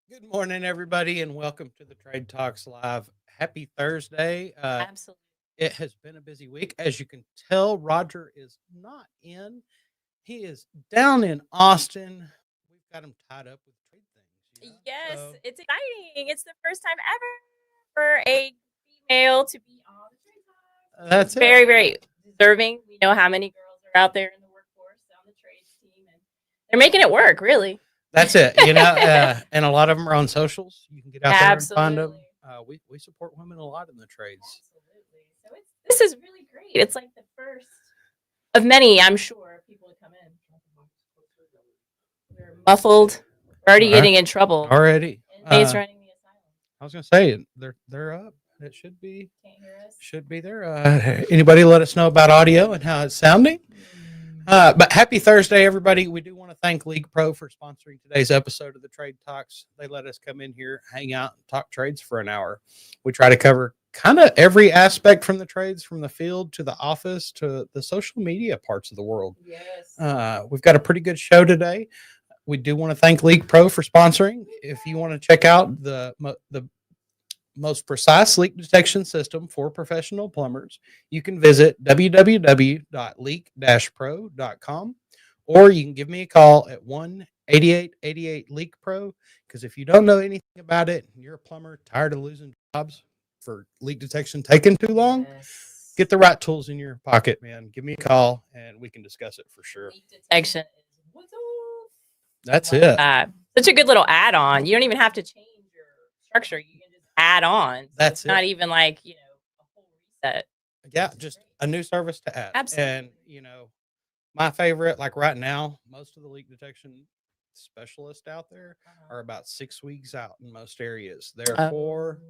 Good morning, everybody, and welcome to the Trade Talks Live. Happy Thursday. Absolutely. It has been a busy week. As you can tell, Roger is not in. He is down in Austin. We've got him tied up with trade things. Yes, So it's exciting. It's the first time ever for a female to be on the Trade Talk. that's it. Very, very deserving. We know how many girls are out there in the workforce on the trades team, and they're making it work, really. That's it. And a lot of them are on socials. You can get out there and find them. We support women a lot in the trades. Absolutely. So this is really great. It's like the first of many, I'm sure, people to come in. We're muffled. We're already getting in trouble. Already. Inmates running the asylum. I was going to say they're up. It should be. Can't hear us. Should be there. Anybody let us know about audio and how it's sounding? But happy Thursday, everybody. We do want to thank League Pro for sponsoring today's episode of the Trade Talks. They let us come in here, hang out, and talk trades for an hour. We try to cover kind of every aspect from the trades, from the field to the office to the social media parts of the world. Yes. We've got a pretty good show today. We do want to thank League Pro for sponsoring. If you want to check out the most precise leak detection system for professional plumbers, you can visit www.leak-pro.com, or you can give me a call at 1-8888-LEAK-PRO, because if you don't know anything about it and you're a plumber tired of losing jobs for leak detection taking too long, get the right tools in your pocket, man. Give me a call and we can discuss it for sure. Leak detection. That's it. Such a good little add-on. You don't even have to change your structure. You can just add on. So That's it's not even like, a whole reset. Yeah, just a new service to add. Absolutely. And, my favorite, like right now, most of the leak detection specialists out there are about 6 weeks out in most areas. Therefore,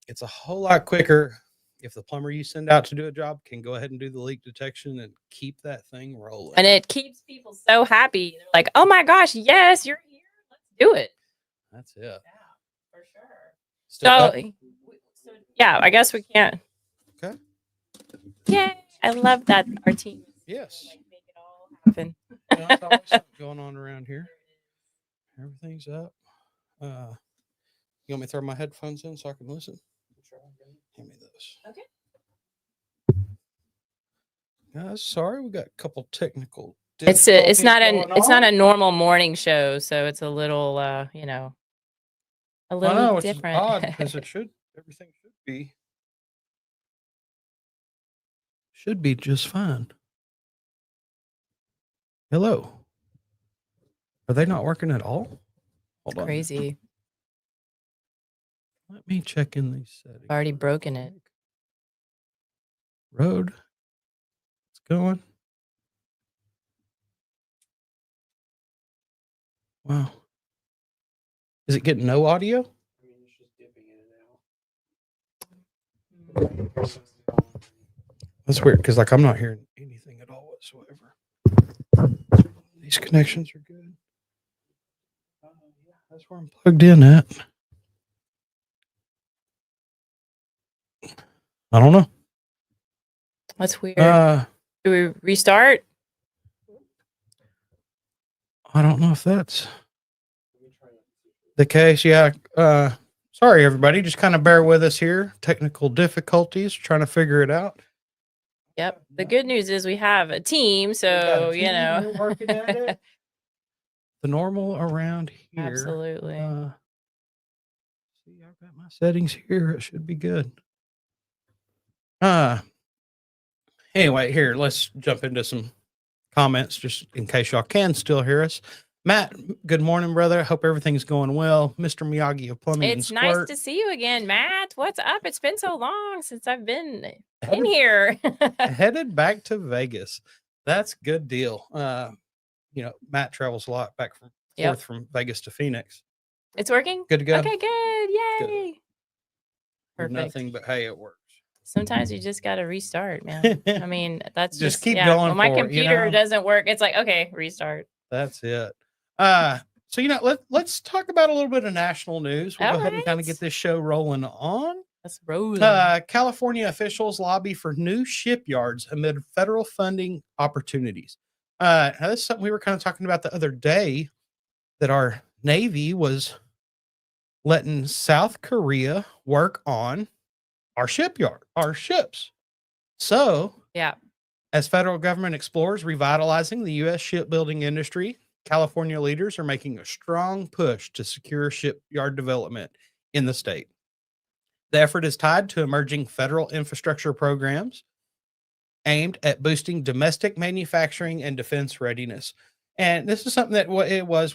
it's a whole lot quicker if the plumber you send out to do a job can go ahead and do the leak detection and keep that thing rolling. And it keeps people so happy. They're like, oh my gosh, yes, you're here. Let's do it. That's it. Yeah, for sure. So yeah, I guess we can't. Okay. Yay. I love that our team Yes. make it all happen. That's always something going on around here. Everything's up. You want me to throw my headphones in so I can listen? Hand me those. Okay. Sorry, we got a couple technical. It's not a normal morning show, so it's a little a little different. Which is odd because everything should be just fine. Hello. Are they not working at all? Hold on. Crazy. Let me check in these settings. I've already broken it. Rode. It's going. Wow. Is it getting no audio? I mean, it's just dipping in and out. That's weird because I'm not hearing anything at all whatsoever. These connections are good. Yeah, that's where I'm plugged in at. I don't know. That's weird. Do we restart? I don't know if that's the case. Yeah. Sorry, everybody. Just kind of bear with us here. Technical difficulties, trying to figure it out. Yep. The good news is we have a team, so We're working at it. The normal around here. Absolutely. See, I've got my settings here. It should be good. Anyway, here, let's jump into some comments just in case y'all can still hear us. Matt, good morning, brother. Hope everything's going well. Mr. Miyagi of Plumbing It's and Squirt. nice to see you again, Matt. What's up? It's been so long since I've been in here. Headed back to Vegas. That's good deal. Matt travels a lot back from Vegas to Phoenix. It's working? Good to go. Okay, good. Yay. Good. Perfect. Nothing but hey, it works. Sometimes you just got to restart, man. I mean, that's just keep going. When my computer doesn't work, it's like, okay, restart. That's it. So let's talk about a little bit of national news. We'll go ahead and kind of get this show rolling on. Let's roll. California officials lobby for new shipyards amid federal funding opportunities. Now this is something we were kind of talking about the other day, that our Navy was letting South Korea work on our shipyard, our ships. So, Yeah. as federal government explores revitalizing the U.S. shipbuilding industry, California leaders are making a strong push to secure shipyard development in the state. The effort is tied to emerging federal infrastructure programs aimed at boosting domestic manufacturing and defense readiness. And this is something that it was.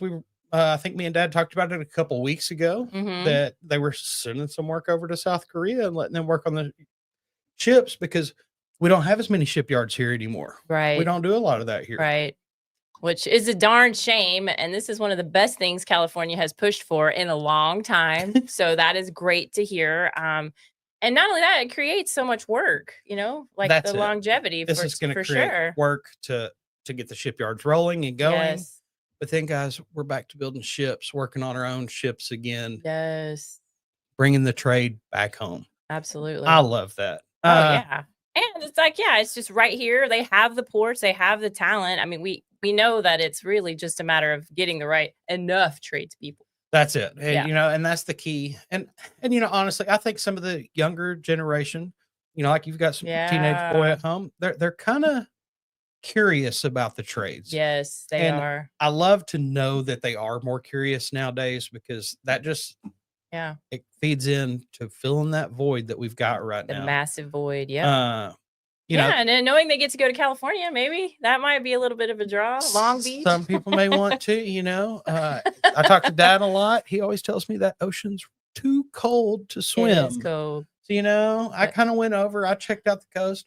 I think me and Dad talked about it a couple weeks ago Mm-hmm. that they were sending some work over to South Korea and letting them work on the ships because we don't have as many shipyards here anymore. We Right. don't do a lot of that here. Right. Which is a darn shame. And this is one of the best things California has pushed for in a long time. So that is great to hear. And not only that, it creates so much work, like That's the it. longevity This for, is going to for create sure. work to get the shipyards rolling and going. Yes. But then, guys, we're back to building ships, working on our own ships again, Yes. bringing the trade back home. Absolutely. I love that. Oh, yeah. And it's like, yeah, it's just right here. They have the ports, they have the talent. I mean, we know that it's really just a matter of getting the right enough tradespeople. That's it. And, Yeah. and that's the key. And, honestly, I think some of the younger generation, like you've got some teenage boy Yeah. at home, they're kind of curious about the trades. Yes, they And are. I love to know that they are more curious nowadays because that just Yeah. it feeds into filling that void that we've got right The now. massive void. Yeah. You know, And then knowing they get to go to California, maybe that might be a little bit of a draw. Long Beach. some people may want to, I talk to Dad a lot. He always tells me that ocean's too cold to It swim. is cold. So, I But- kind of went over, I checked out the coast.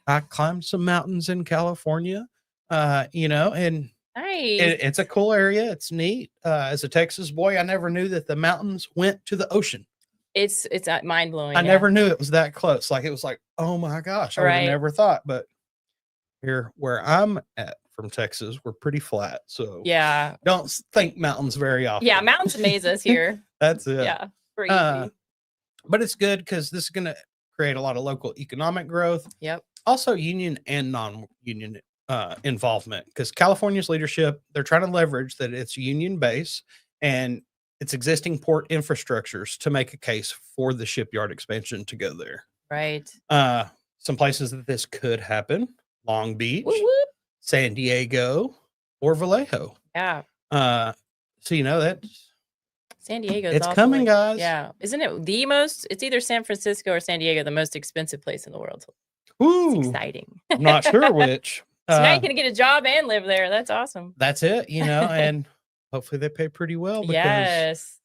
I climbed some mountains in California, and Nice. it's a cool area. It's neat. As a Texas boy, I never knew that the mountains went to the ocean. It's mind blowing. I never knew it was that close. Like, it was like, oh my gosh, I would have Right. never thought. But here where I'm at from Texas, we're pretty flat. So Yeah. don't think mountains very often. Yeah. Mountains amaze us here. That's it. Yeah. Pretty Uh, easy. But it's good because this is going to create a lot of local economic growth. Yep. Also union and non-union involvement, because California's leadership, they're trying to leverage that it's union base and its existing port infrastructures to make a case for the shipyard expansion to go there. Right. Some places that this could happen: Long Beach, Whoop, whoop. San Diego, or Vallejo. Yeah. So that's San Diego. it's coming, guys. Yeah. Isn't it the most? It's either San Francisco or San Diego, the most expensive place in the world. It's Ooh, exciting. I'm not sure which. So now you can get a job and live there. That's awesome. That's it, and hopefully they pay pretty well because Yes.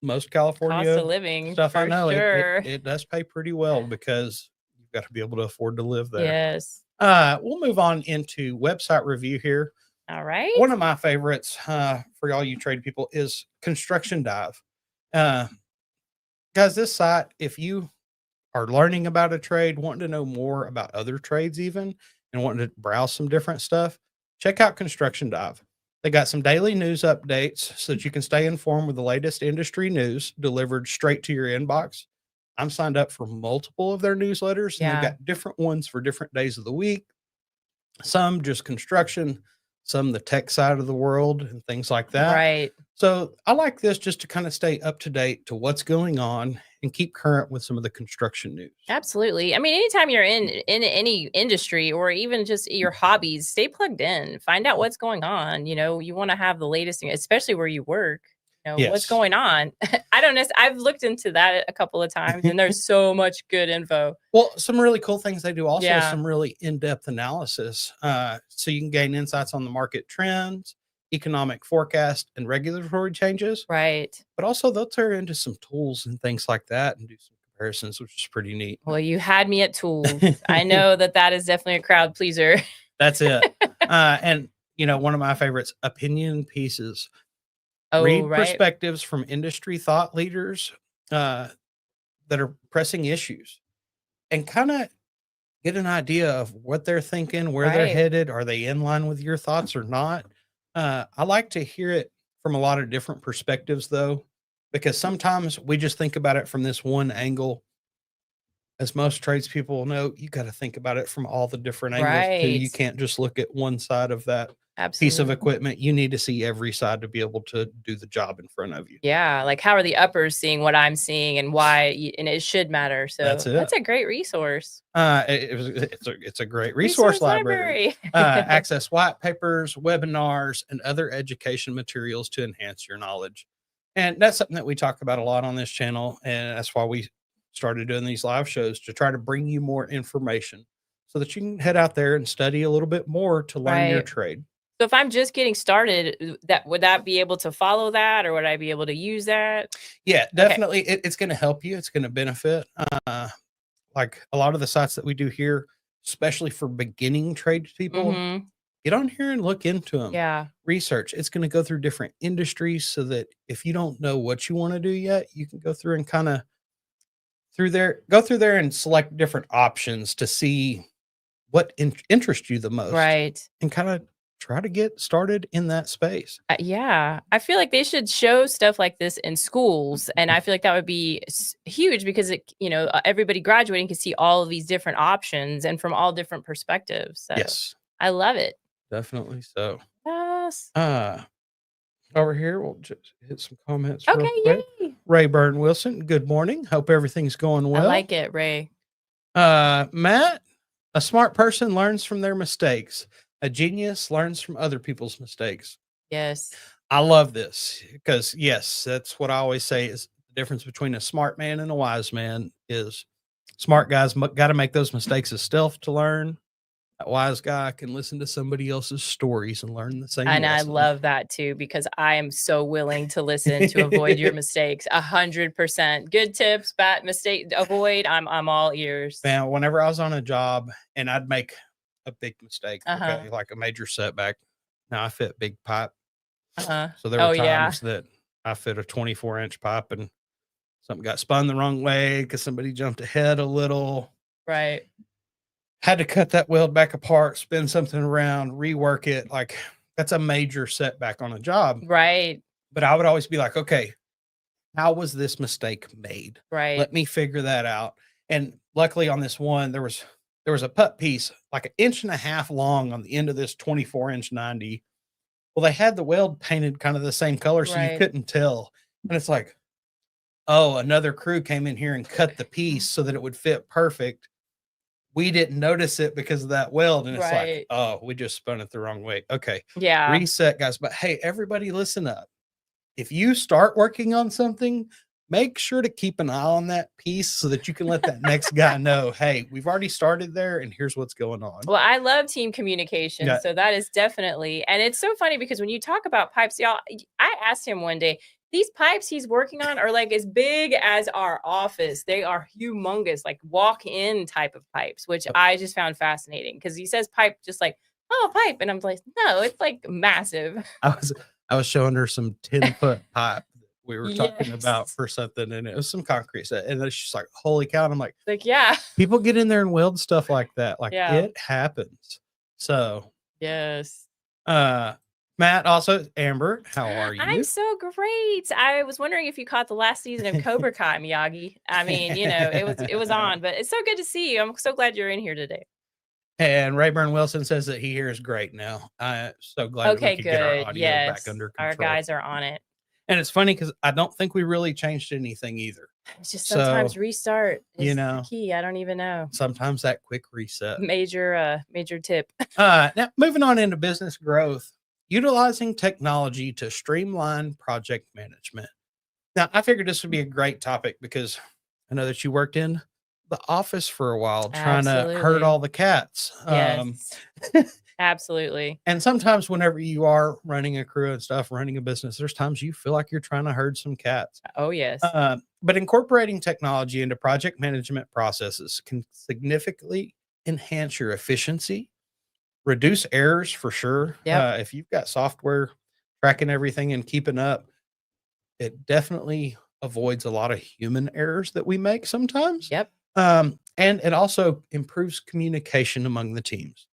most Cost California of living. stuff I for know Sure. it does pay pretty well because you've got to be able to afford to live there. Yes. We'll move on into website review here. All right. One of my favorites for all you trade people is Construction Dive. Guys, this site, if you are learning about a trade, wanting to know more about other trades even, and wanting to browse some different stuff, check out Construction Dive. They got some daily news updates so that you can stay informed with the latest industry news delivered straight to your inbox. I'm signed up for multiple of their newsletters, and Yeah. they've got different ones for different days of the week. Some just construction, some the tech side of the world, and things like that. Right. So I like this just to kind of stay up to date to what's going on and keep current with some of the construction news. Absolutely. I mean, anytime you're in any industry or even just your hobbies, stay plugged in. Find out what's going on. You want to have the latest thing, especially where you work. What's Yes. going on. I don't know. I've looked into that a couple of times, and there's so much good info. Well, some really cool things they do also is Yeah. some really in-depth analysis. So you can gain insights on the market trends, economic forecast, and regulatory changes. Right. But also they'll tear into some tools and things like that and do some comparisons, which is pretty neat. Well, you had me at tools. I know that is definitely a crowd pleaser. That's it. And one of my favorites, opinion pieces. Oh, Read right. perspectives from industry thought leaders that are pressing issues and kind of get an idea of what they're thinking, where they're Right. headed. Are they in line with your thoughts or not? I like to hear it from a lot of different perspectives, though, because sometimes we just think about it from this one angle. As most tradespeople know, you got to think about it from all the different angles too. You Right. can't just look at one side of that Absolutely. of equipment, you need to see every side to be able to do the job in front of you. Yeah, like how are the uppers seeing what I'm seeing and why and it should matter. So That's it. that's a great resource. It's a great resource library. Access white papers, webinars, and other education materials to enhance your knowledge. And that's something that we talk about a lot on this channel. And that's why we started doing these live shows, to try to bring you more information so that you can head out there and study a little bit more to learn your Right. trade. So if I'm just getting started, that would that be able to follow that or would I be able to use that? Yeah, definitely. It's going to help you. It's going to benefit. Like a lot of the sites that we do here, especially for beginning trade people, Mhm. get on here and look into them. Yeah. Research. It's going to go through different industries so that if you don't know what you want to do yet, you can go through and kind of go through there and select different options to see what interests you the most, Right. and kind of try to get started in that space. Yeah, I feel like they should show stuff like this in schools, and I feel like that would be huge because everybody graduating can see all of these different options and from all different perspectives. So Yes, I love it. definitely. So, Yes. over here, we'll just hit some comments real Okay. quick. Yay. Rayburn Wilson, good morning. Hope everything's going well. I like it, Ray. Matt, a smart person learns from their mistakes. A genius learns from other people's mistakes. Yes. I love this because, yes, that's what I always say is the difference between a smart man and a wise man is smart guys got to make those mistakes as stealth to learn. A wise guy can listen to somebody else's stories and learn the same. And I lesson. love that too because I am so willing to listen to avoid your mistakes. 100%. Good tips, bad mistake avoid. I'm all ears. Man, whenever I was on a job and I'd make a big mistake, Uh-huh. okay, like a major setback. Now I fit big pipe, Uh-huh. so there were Oh, yeah. times that I fit a 24-inch pipe and something got spun the wrong way because somebody jumped ahead a little. Right. Had to cut that weld back apart, spin something around, rework it. Like that's a major setback on a job. Right. But I would always be like, okay, how was this mistake made? Right. Let me figure that out. And luckily on this one, there was a putt piece like 1.5 inches long on the end of this 24-inch 90. Well, they had the weld painted kind of the same color, so you Right. couldn't tell. And it's like, oh, another crew came in here and cut the piece so that it would fit perfect. We didn't notice it because of that weld. And it's like, Right. oh, we just spun it the wrong way. Okay. Yeah. Reset, guys. But hey, everybody listen up. If you start working on something, make sure to keep an eye on that piece so that you can let that next guy know, hey, we've already started there and here's what's going on. Well, I love team communication. Yeah. So that is definitely, and it's so funny because when you talk about pipes, y'all, I asked him one day, these pipes he's working on are like as big as our office. They are humongous, like walk-in type of pipes, which I just found fascinating because he says pipe just like, oh, pipe. And I'm like, no, it's like massive. I was showing her some 10-foot pipe that we were talking about Yes. for something, and it was some concrete set. And then she's like, holy cow. And I'm like, Like, yeah. people get in there and weld stuff like that. Like Yeah. it happens. So, Yes. Matt, also Amber, how are you? I'm so great. I was wondering if you caught the last season of Cobra Kai, Miyagi. I mean, it was on, but it's so good to see you. I'm so glad you're in here today. And Rayburn Wilson says that he hears great now. I'm so glad that we Okay, could get our good. audio Yes. back under control. Our guys are on it. And it's funny because I don't think we really changed anything either. It's just sometimes So, restart you is know. the key. I don't even know. Sometimes that quick reset. Major tip. Now, moving on into business growth, utilizing technology to streamline project management. Now, I figured this would be a great topic because I know that you worked in the office for a while trying to herd Absolutely. all the cats. Yes. Absolutely. And sometimes whenever you are running a crew and stuff, running a business, there's times you feel like you're trying to herd some cats. Oh, yes. But incorporating technology into project management processes can significantly enhance your efficiency, reduce errors for sure. Yep. If you've got software tracking everything and keeping up, it definitely avoids a lot of human errors that we make sometimes. Yep. And it also improves communication among the teams.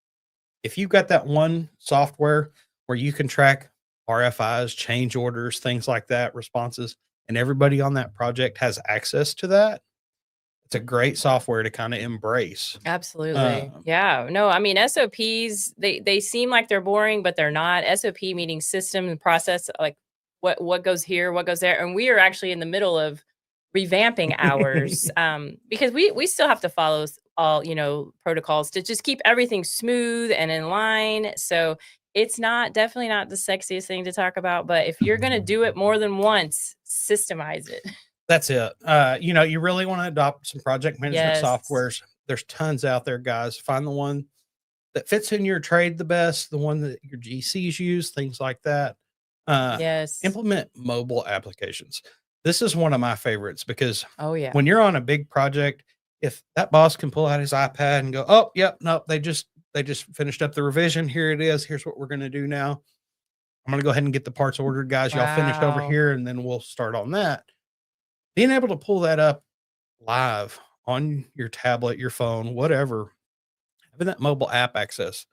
If you've got that one software where you can track RFIs, change orders, things like that, responses, and everybody on that project has access to that, it's a great software to kind of embrace. Absolutely. Yeah. No, I mean SOPs, they seem like they're boring, but they're not. SOP meaning system and process, like what goes here, what goes there. And we are actually in the middle of revamping ours because we still have to follow all, protocols to just keep everything smooth and in line. So it's definitely not the sexiest thing to talk about, but if you're going to do it more than once, systemize it. That's it. You really want to adopt some project management Yes. softwares. There's tons out there, guys. Find the one that fits in your trade the best, the one that your GCs use, things like that. Yes. Implement mobile applications. This is one of my favorites because Oh yeah. when you're on a big project, if that boss can pull out his iPad and go, oh, yep, nope, they just finished up the revision. Here it is. Here's what we're going to do now. I'm going to go ahead and get the parts ordered, guys. Y'all finished over Wow. here, and then we'll start on that. Being able to pull that up live on your tablet, your phone, whatever, having that mobile app access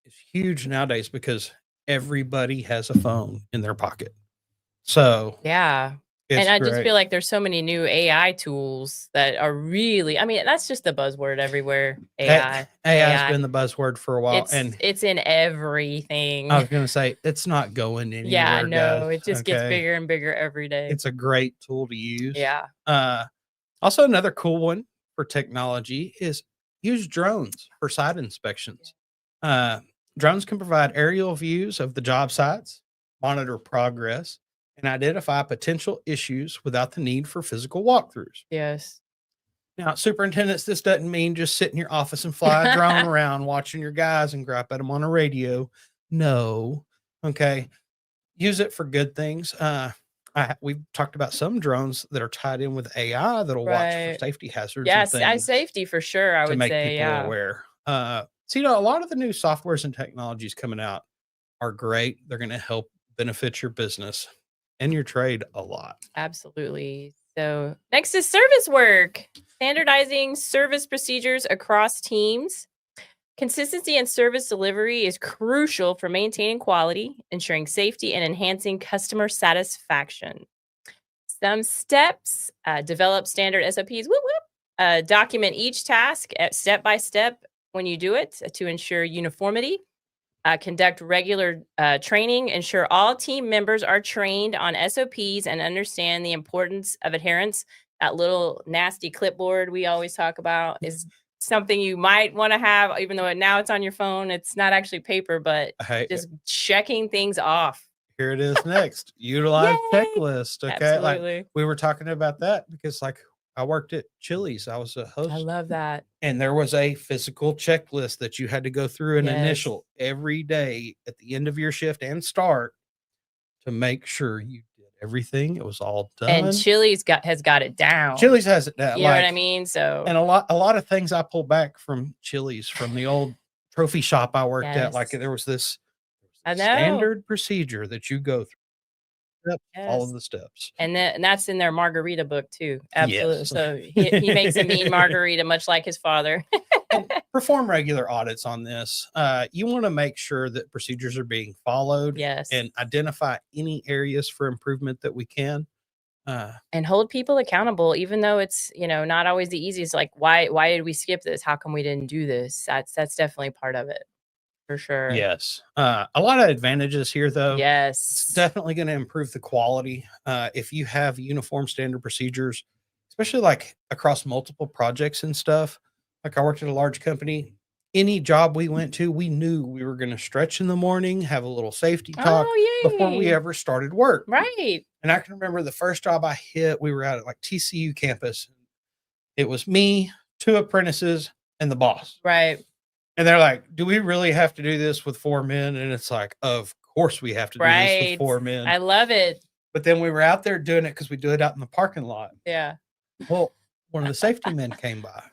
is huge nowadays because everybody has a phone in their pocket. So Yeah. it's And I just great. feel like there's so many new AI tools that are really, I mean, that's just the buzzword everywhere. AI. AI has been the buzzword for a while, It's and it's in everything. I was going to say it's not going anywhere. Yeah, no, guys, it just gets okay? bigger and bigger every day. It's a great tool to use. Yeah. Also, another cool one for technology is use drones for site inspections. Drones can provide aerial views of the job sites, monitor progress, and identify potential issues without the need for physical walkthroughs. Yes. Now, superintendents, this doesn't mean just sit in your office and fly a drone around watching your guys and gripe at them on a radio. No. Okay. Use it for good things. We've talked about some drones that are tied in with AI that'll watch for Right. safety hazards. Yes, and things safety for sure, I to would make say. people Yeah. aware. So, a lot of the new softwares and technologies coming out are great. They're going to help benefit your business and your trade a lot. Absolutely. So next is service work, standardizing service procedures across teams. Consistency in service delivery is crucial for maintaining quality, ensuring safety, and enhancing customer satisfaction. Some steps: develop standard SOPs. Whoop, whoop. Document each task step by step when you do it to ensure uniformity. Conduct regular training. Ensure all team members are trained on SOPs and understand the importance of adherence. That little nasty clipboard we always talk about is something you might want to have, even though now it's on your phone. It's not actually paper, but Hey, just checking things off. here it is next. Utilize Yay! checklist. Okay. Like Absolutely. we were talking about that because like I worked at Chili's. I was a host. I love that. And there was a physical checklist that you had to go through an Yes. initial every day at the end of your shift and start to make sure you did everything. It was all done. And Chili's has got it down. Chili's has it down. You know what I mean? So And a lot of things I pull back from Chili's from the old trophy shop I worked at. Like Yes. there was this I know. standard procedure that you go through. All Yes. of the steps. And that's in their margarita book too. Absolutely. Yes. So he makes a mean margarita, much like his father. Perform regular audits on this. You want to make sure that procedures are being followed Yes. and identify any areas for improvement that we can. And hold people accountable, even though it's, not always the easiest. Like, why did we skip this? How come we didn't do this? That's definitely part of it. For sure. Yes. A lot of advantages here, though. It's Yes. definitely going to improve the quality. If you have uniform standard procedures, especially like across multiple projects and stuff. Like I worked at a large company. Any job we went to, we knew we were going to stretch in the morning, have a little safety talk Oh, before we yay. ever started work. Right. And I can remember the first job I hit, we were out at like TCU campus. It was me, 2 apprentices, and the boss. Right. And they're like, do we really have to do this with 4 men? And it's like, of course we have to do this Right. with 4 men. I love it. But then we were out there doing it because we do it out in the parking lot. Yeah. Well, one of the safety men came by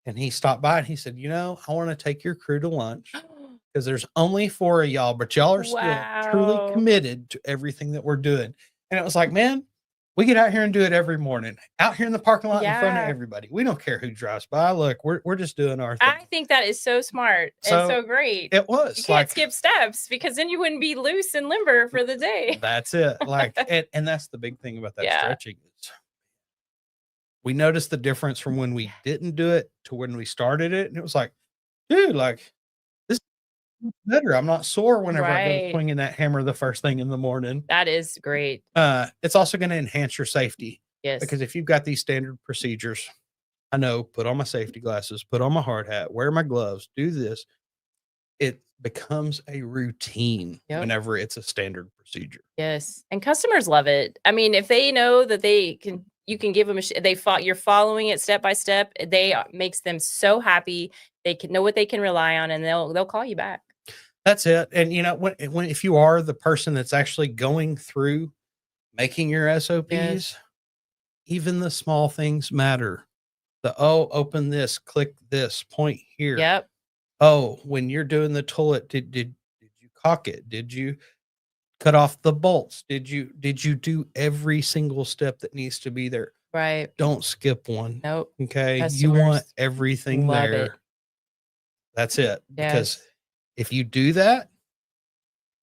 and he stopped by and he said, I want to take your crew to lunch because there's only 4 of y'all, but y'all are still truly Wow. committed to everything that we're doing. And it was like, man, we get out here and do it every morning, out here in the parking lot in front of Yeah. everybody. We don't care who drives by. Look, we're just doing our thing. I think that is so smart So, and so great. It was You can't like, skip steps because then you wouldn't be loose and limber for the day. that's it. Like, and that's the big thing about that Yeah. stretching. we noticed the difference from when we didn't do it to when we started it. And it was like, dude, like this is better. I'm not sore whenever I go Right. swinging that hammer the first thing in the morning. That is great. It's also going to enhance your safety Yes. because if you've got these standard procedures, I know, put on my safety glasses, put on my hard hat, wear my gloves, do this. It becomes a routine Yep. whenever it's a standard procedure. Yes. And customers love it. I mean, if they know that you can give them you're following it step by step, makes them so happy. They can know what they can rely on, and they'll call you back. That's it. And you know, when if you are the person that's actually going through making your SOPs, even the small things matter. Open this, click this, point here. Yep. Oh, when you're doing the toilet, did you caulk it? Did you cut off the bolts? Did you do every single step that needs to be there? Right. Don't skip one. Nope. Okay. You Customers want everything love there. it. That's it. Because Yes. if you do that,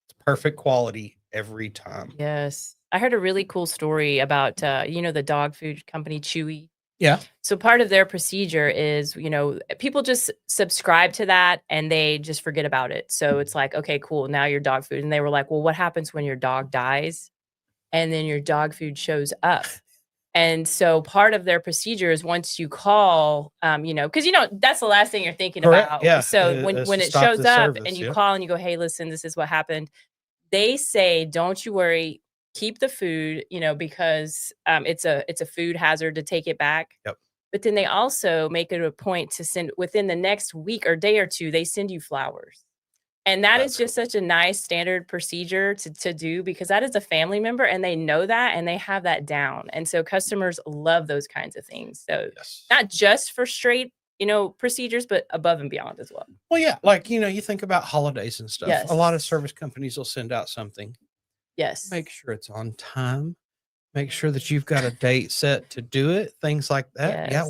it's perfect quality every time. Yes. I heard a really cool story about the dog food company Chewy. Yeah. So part of their procedure is, people just subscribe to that and they just forget about it. So it's like, okay, cool. Now your dog food. And they were like, well, what happens when your dog dies and then your dog food shows up? And so part of their procedure is once you call, because that's the last thing you're thinking Correct. about. Yeah. So when to it stop shows the up service, and you yeah. call and you go, hey, listen, this is what happened. They say, don't you worry, keep the food, because it's a food hazard to take it back. Yep. But then they also make it a point to send within the next week or day or two, they send you flowers. And That's is just such a nice standard procedure to do because that is a family member and they know that and they have that down. And so customers love those kinds of things. So Yes. not just for straight, procedures, but above and beyond as well. Well, yeah, like you think about holidays and stuff. A lot of Yes. service companies will send out something. Yes. Make sure it's on time. Make sure that you've got a date set to do it. Things like that. Yeah,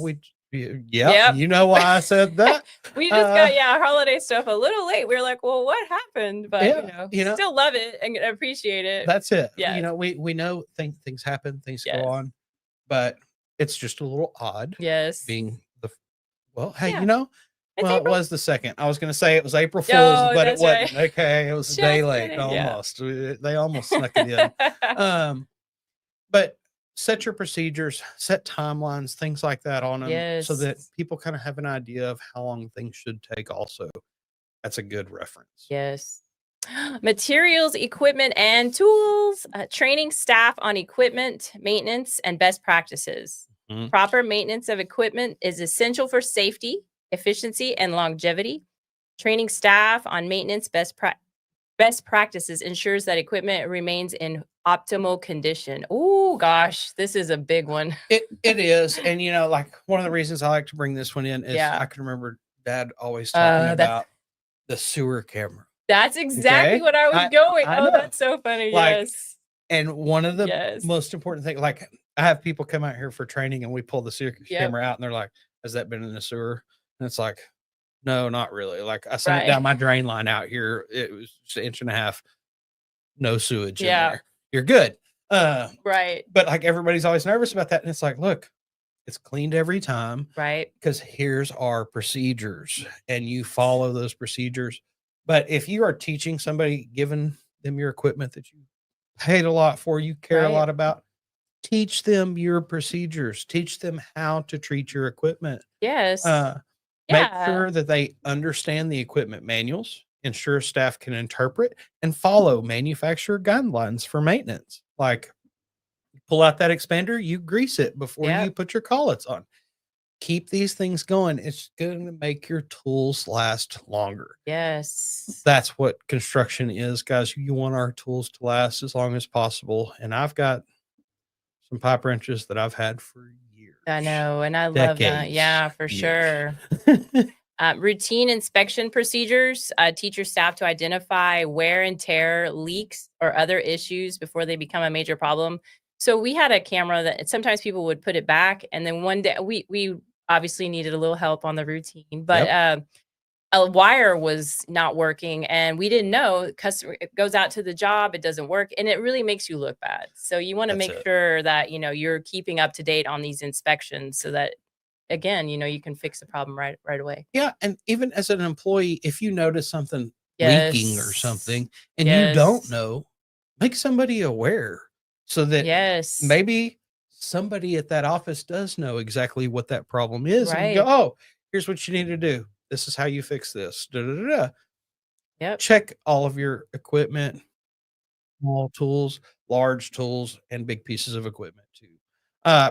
Yep. you know why I said that. We just got holiday stuff a little late. We were like, well, what happened? But still love it and appreciate it. That's it. Yes. We know things happen, things Yes. go on, but it's just a little odd Yes. being hey, Yeah. It's well, it April. was the second. I was going to say it was April Fool's, Oh, but it that's wasn't. right. Okay, it was a Just day late kidding, yeah. almost. They almost snuck it in. But set your procedures, set timelines, things like that on them so that Yes. people kind of have an idea of how long things should take also. That's a good reference. Yes. Materials, equipment, and tools. Training staff on equipment, maintenance, and best practices. Mhm. Proper maintenance of equipment is essential for safety, efficiency, and longevity. Training staff on maintenance best practices ensures that equipment remains in optimal condition. Oh gosh, this is a big one. It is. And like one of the reasons I like to bring this one in is Yeah. I can remember Dad always talking that's- about the sewer camera. That's exactly Okay. what I was going. I Oh, know. that's so funny. Like, Yes. And one of the Yes. most important things, like I have people come out here for training and we pull the sewer Yep. camera out and they're like, has that been in the sewer? And it's like, no, not really. Like I sent Right. it down my drain line out here. It was just an inch and a half, no sewage in Yeah. there. You're good. Right. But like everybody's always nervous about that. And it's like, look, it's cleaned every time Right. because here's our procedures and you follow those procedures. But if you are teaching somebody, giving them your equipment that you paid a lot for, you care a Right. lot about, teach them your procedures, teach them how to treat your equipment. Yes. Make sure that they understand the equipment manuals, ensure staff can interpret and follow manufacturer guidelines for maintenance. Like pull out that expander, you grease it before Yep. you put your collets on. Keep these things going. It's going to make your tools last longer. Yes. That's what construction is, guys. You want our tools to last as long as possible. And I've got some pipe wrenches that I've had for years. I know. And I love that. Decades. Yeah, for Years. sure. Routine inspection procedures teach your staff to identify wear and tear, leaks, or other issues before they become a major problem. So we had a camera that sometimes people would put it back. And then one day we obviously needed a little help on the routine, but a wire was not working and we didn't know. Customer, it goes out to the job, it doesn't work, and it really makes you look bad. So you want to That's make it. sure that you're keeping up to date on these inspections so that again, you can fix the problem right away. Yeah, and even as an employee, if you notice something leaking or Yes. something and you don't Yes. know, make somebody aware so that Yes. maybe somebody at that office does know exactly what that problem is and you go, Right. "Oh, here's what you need to do. This is how you fix this." Da, da, da, da. Yep. Check all of your equipment, small tools, large tools, and big pieces of equipment too.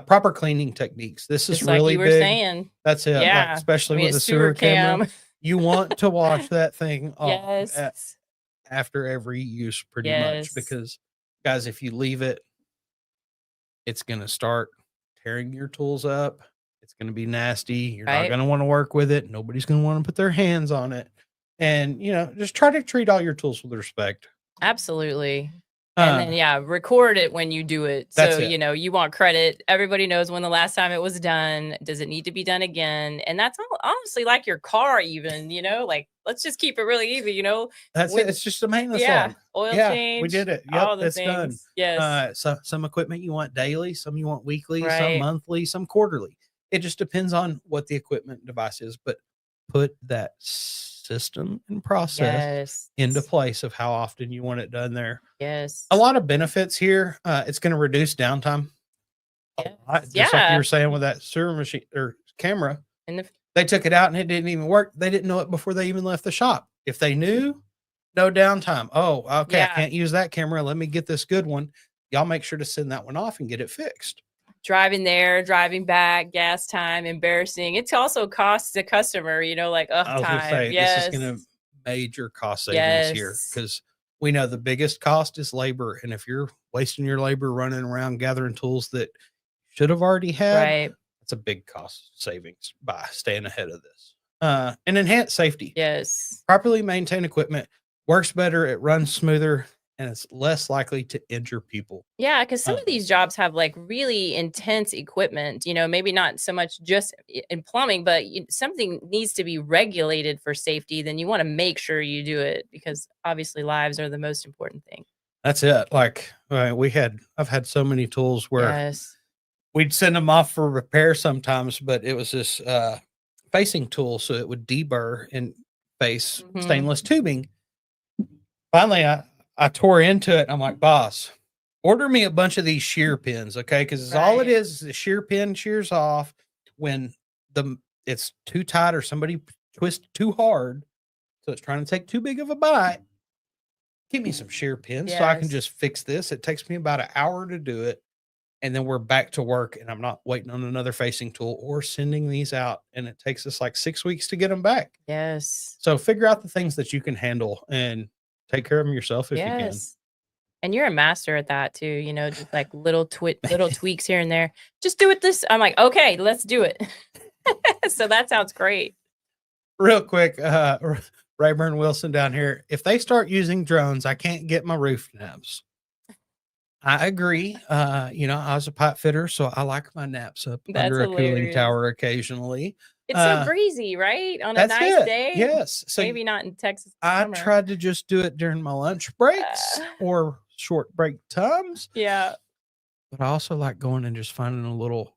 Proper cleaning techniques. This is Just like really you were big. saying. That's it. Like, Yeah. I especially mean, with it's a sewer camera, cam. you want to wash that thing off Yes. after every use pretty much Yes. because guys, if you leave it, it's going to start tearing your tools up. It's going to be nasty. You're not Right. going to want to work with it. Nobody's going to want to put their hands on it. And, just try to treat all your tools with respect. Absolutely. And then, yeah, record it when you do it. That's So, it. you want credit. Everybody knows when the last time it was done. Does it need to be done again? And that's honestly like your car, even, like, let's just keep it really easy, That's with- it. It's just a maintenance yeah, log. oil Yeah, change. we did it. All Yep, the it's done. things. Yes. So some equipment you want daily, some you want weekly, some Right. monthly, some quarterly. It just depends on what the equipment device is, but put that system and process Yes. into place of how often you want it done there. Yes. A lot of benefits here. It's going to reduce downtime. A lot, just like you Yeah. were saying with that sewer machine or camera, And the they took it out and it didn't even work. They didn't know it before they even left the shop. If they knew, no downtime. Oh, okay. Yeah. I can't use that camera. Let me get this good one. Y'all make sure to send that one off and get it fixed. driving there, driving back, gas time, embarrassing. It also costs the customer, like, I was going to time. say, Yes. this is going to major cost savings here Yes. because we know the biggest cost is labor. And if you're wasting your labor running around gathering tools that you should have already had, Right. it's a big cost savings by staying ahead of this. And enhance safety. Yes. Properly maintained equipment works better, it runs smoother, and it's less likely to injure people. Yeah, because some of these jobs have like really intense equipment, maybe not so much just in plumbing, but something needs to be regulated for safety. Then you want to make sure you do it because obviously lives are the most important thing. That's it. Like I've had so many tools where Yes. we'd send them off for repair sometimes, but it was this facing tool, so it would deburr and face Mhm. stainless tubing. Finally, I tore into it. I'm like, boss, order me a bunch of these shear pins, okay? Because all it Right. is the shear pin shears off when it's too tight or somebody twists too hard, so it's trying to take too big of a bite. Give me some shear pins so I can Yes. just fix this. It takes me about an hour to do it. And then we're back to work and I'm not waiting on another facing tool or sending these out. And it takes us like 6 weeks to get them back. Yes. So figure out the things that you can handle and take care of them yourself if you can. Yes. And you're a master at that too, just like little tweaks here and there. Just do it this. I'm like, okay, let's do it. So that sounds great. Real quick, Rayburn Wilson down here. If they start using drones, I can't get my roof naps. I agree. I was a pipe fitter, so I like my naps up That's under a cooling hilarious. tower occasionally. It's so breezy, right? On a That's nice it. day. Yes. So Maybe not in Texas. I summer. tried to just do it during my lunch breaks or short break times, Yeah. but I also like going and just finding a little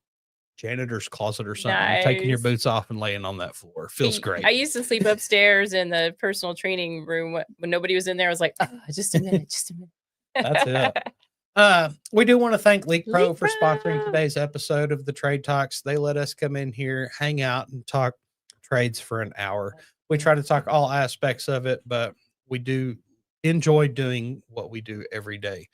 janitor's closet or something, and taking your Nice. boots off and laying on that floor. Feels great. I used to sleep upstairs in the personal training room when nobody was in there. I was like, just a minute, just a minute. That's it. We do want to thank Leak Pro for sponsoring Pro. today's episode of the Trade Talks. They let us come in here, hang out, and talk trades for an hour. We try to talk all aspects of it, but we do enjoy doing what we do every day.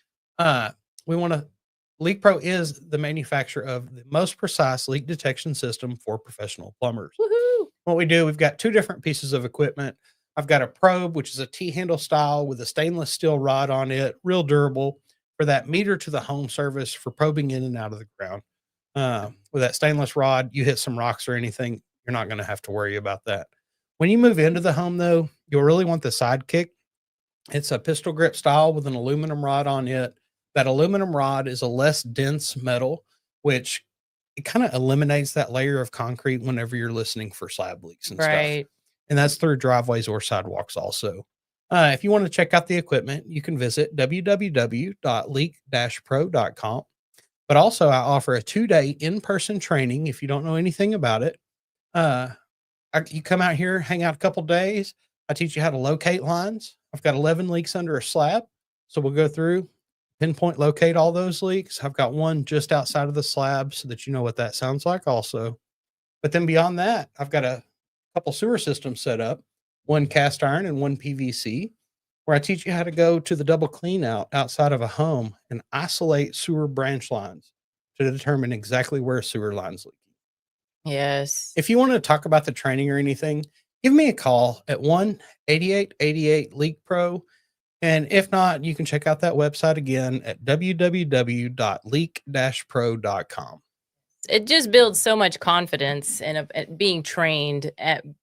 Leak Pro is the manufacturer of the most precise leak detection system for professional plumbers. Woohoo. What we do, we've got two different pieces of equipment. I've got a probe, which is a T-handle style with a stainless steel rod on it, real durable for that meter to the home service for probing in and out of the ground. With that stainless rod, you hit some rocks or anything, you're not going to have to worry about that. When you move into the home, though, you'll really want the Sidekick. It's a pistol grip style with an aluminum rod on it. That aluminum rod is a less dense metal, which it kind of eliminates that layer of concrete whenever you're listening for slab leaks and stuff. Right. and that's through driveways or sidewalks also. If you want to check out the equipment, you can visit www.leak-pro.com. But also, I offer a 2-day in-person training if you don't know anything about it. You come out here, hang out a couple days. I teach you how to locate lines. I've got 11 leaks under a slab. So we'll go through, pinpoint, locate all those leaks. I've got one just outside of the slab so that you know what that sounds like also. But then beyond that, I've got a couple sewer systems set up, one cast iron and one PVC, where I teach you how to go to the double clean out outside of a home and isolate sewer branch lines to determine exactly where sewer lines leak. Yes. If you want to talk about the training or anything, give me a call at 1-8888-LEAK-PRO. And if not, you can check out that website again at www.leak-pro.com. It just builds so much confidence in being trained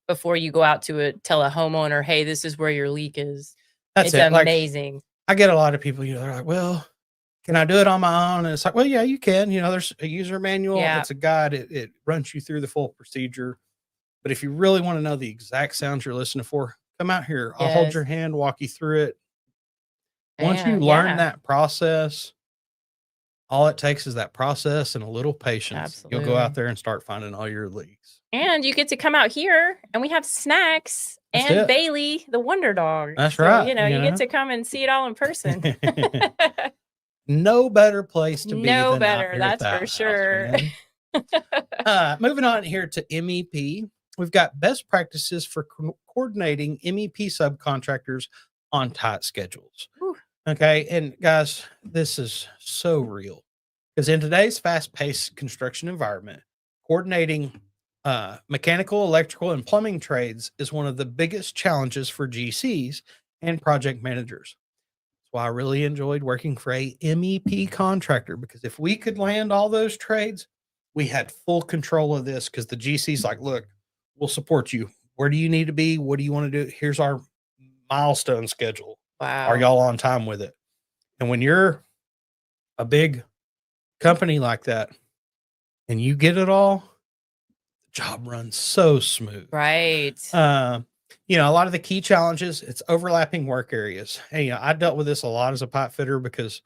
before you go out to tell a homeowner, hey, this is where your leak is. That's It's it. Like, amazing. I get a lot of people, they're like, well, can I do it on my own? And it's like, well, yeah, you can. There's a user manual. Yeah. It's a guide. It runs you through the full procedure. But if you really want to know the exact sounds you're listening for, come out here. I'll hold Yes. your hand, walk you through it. Once you Yeah, learn yeah. that process, all it takes is that process and a little patience. You'll go out Absolutely. there and start finding all your leaks. And you get to come out here and we have snacks That's and it. Bailey, the Wonder Dog. That's So, right, you you get know? to come and see it all in person. No better place to be No than out better, here at that's the for house, sure. Moving on here to MEP. We've got best practices for coordinating MEP subcontractors on tight schedules. Whew. Okay. And guys, this is so real because in today's fast-paced construction environment, coordinating mechanical, electrical, and plumbing trades is one of the biggest challenges for GCs and project managers. That's why I really enjoyed working for a MEP contractor, because if we could land all those trades, we had full control of this, because the GC's like, look, we'll support you. Where do you need to be? What do you want to do? Here's our milestone schedule. Wow. Are y'all on time with it? And when you're a big company like that and you get it all, the job runs so smooth. Right. A lot of the key challenges, it's overlapping work areas. And, I dealt with this a lot as a pipe fitter, because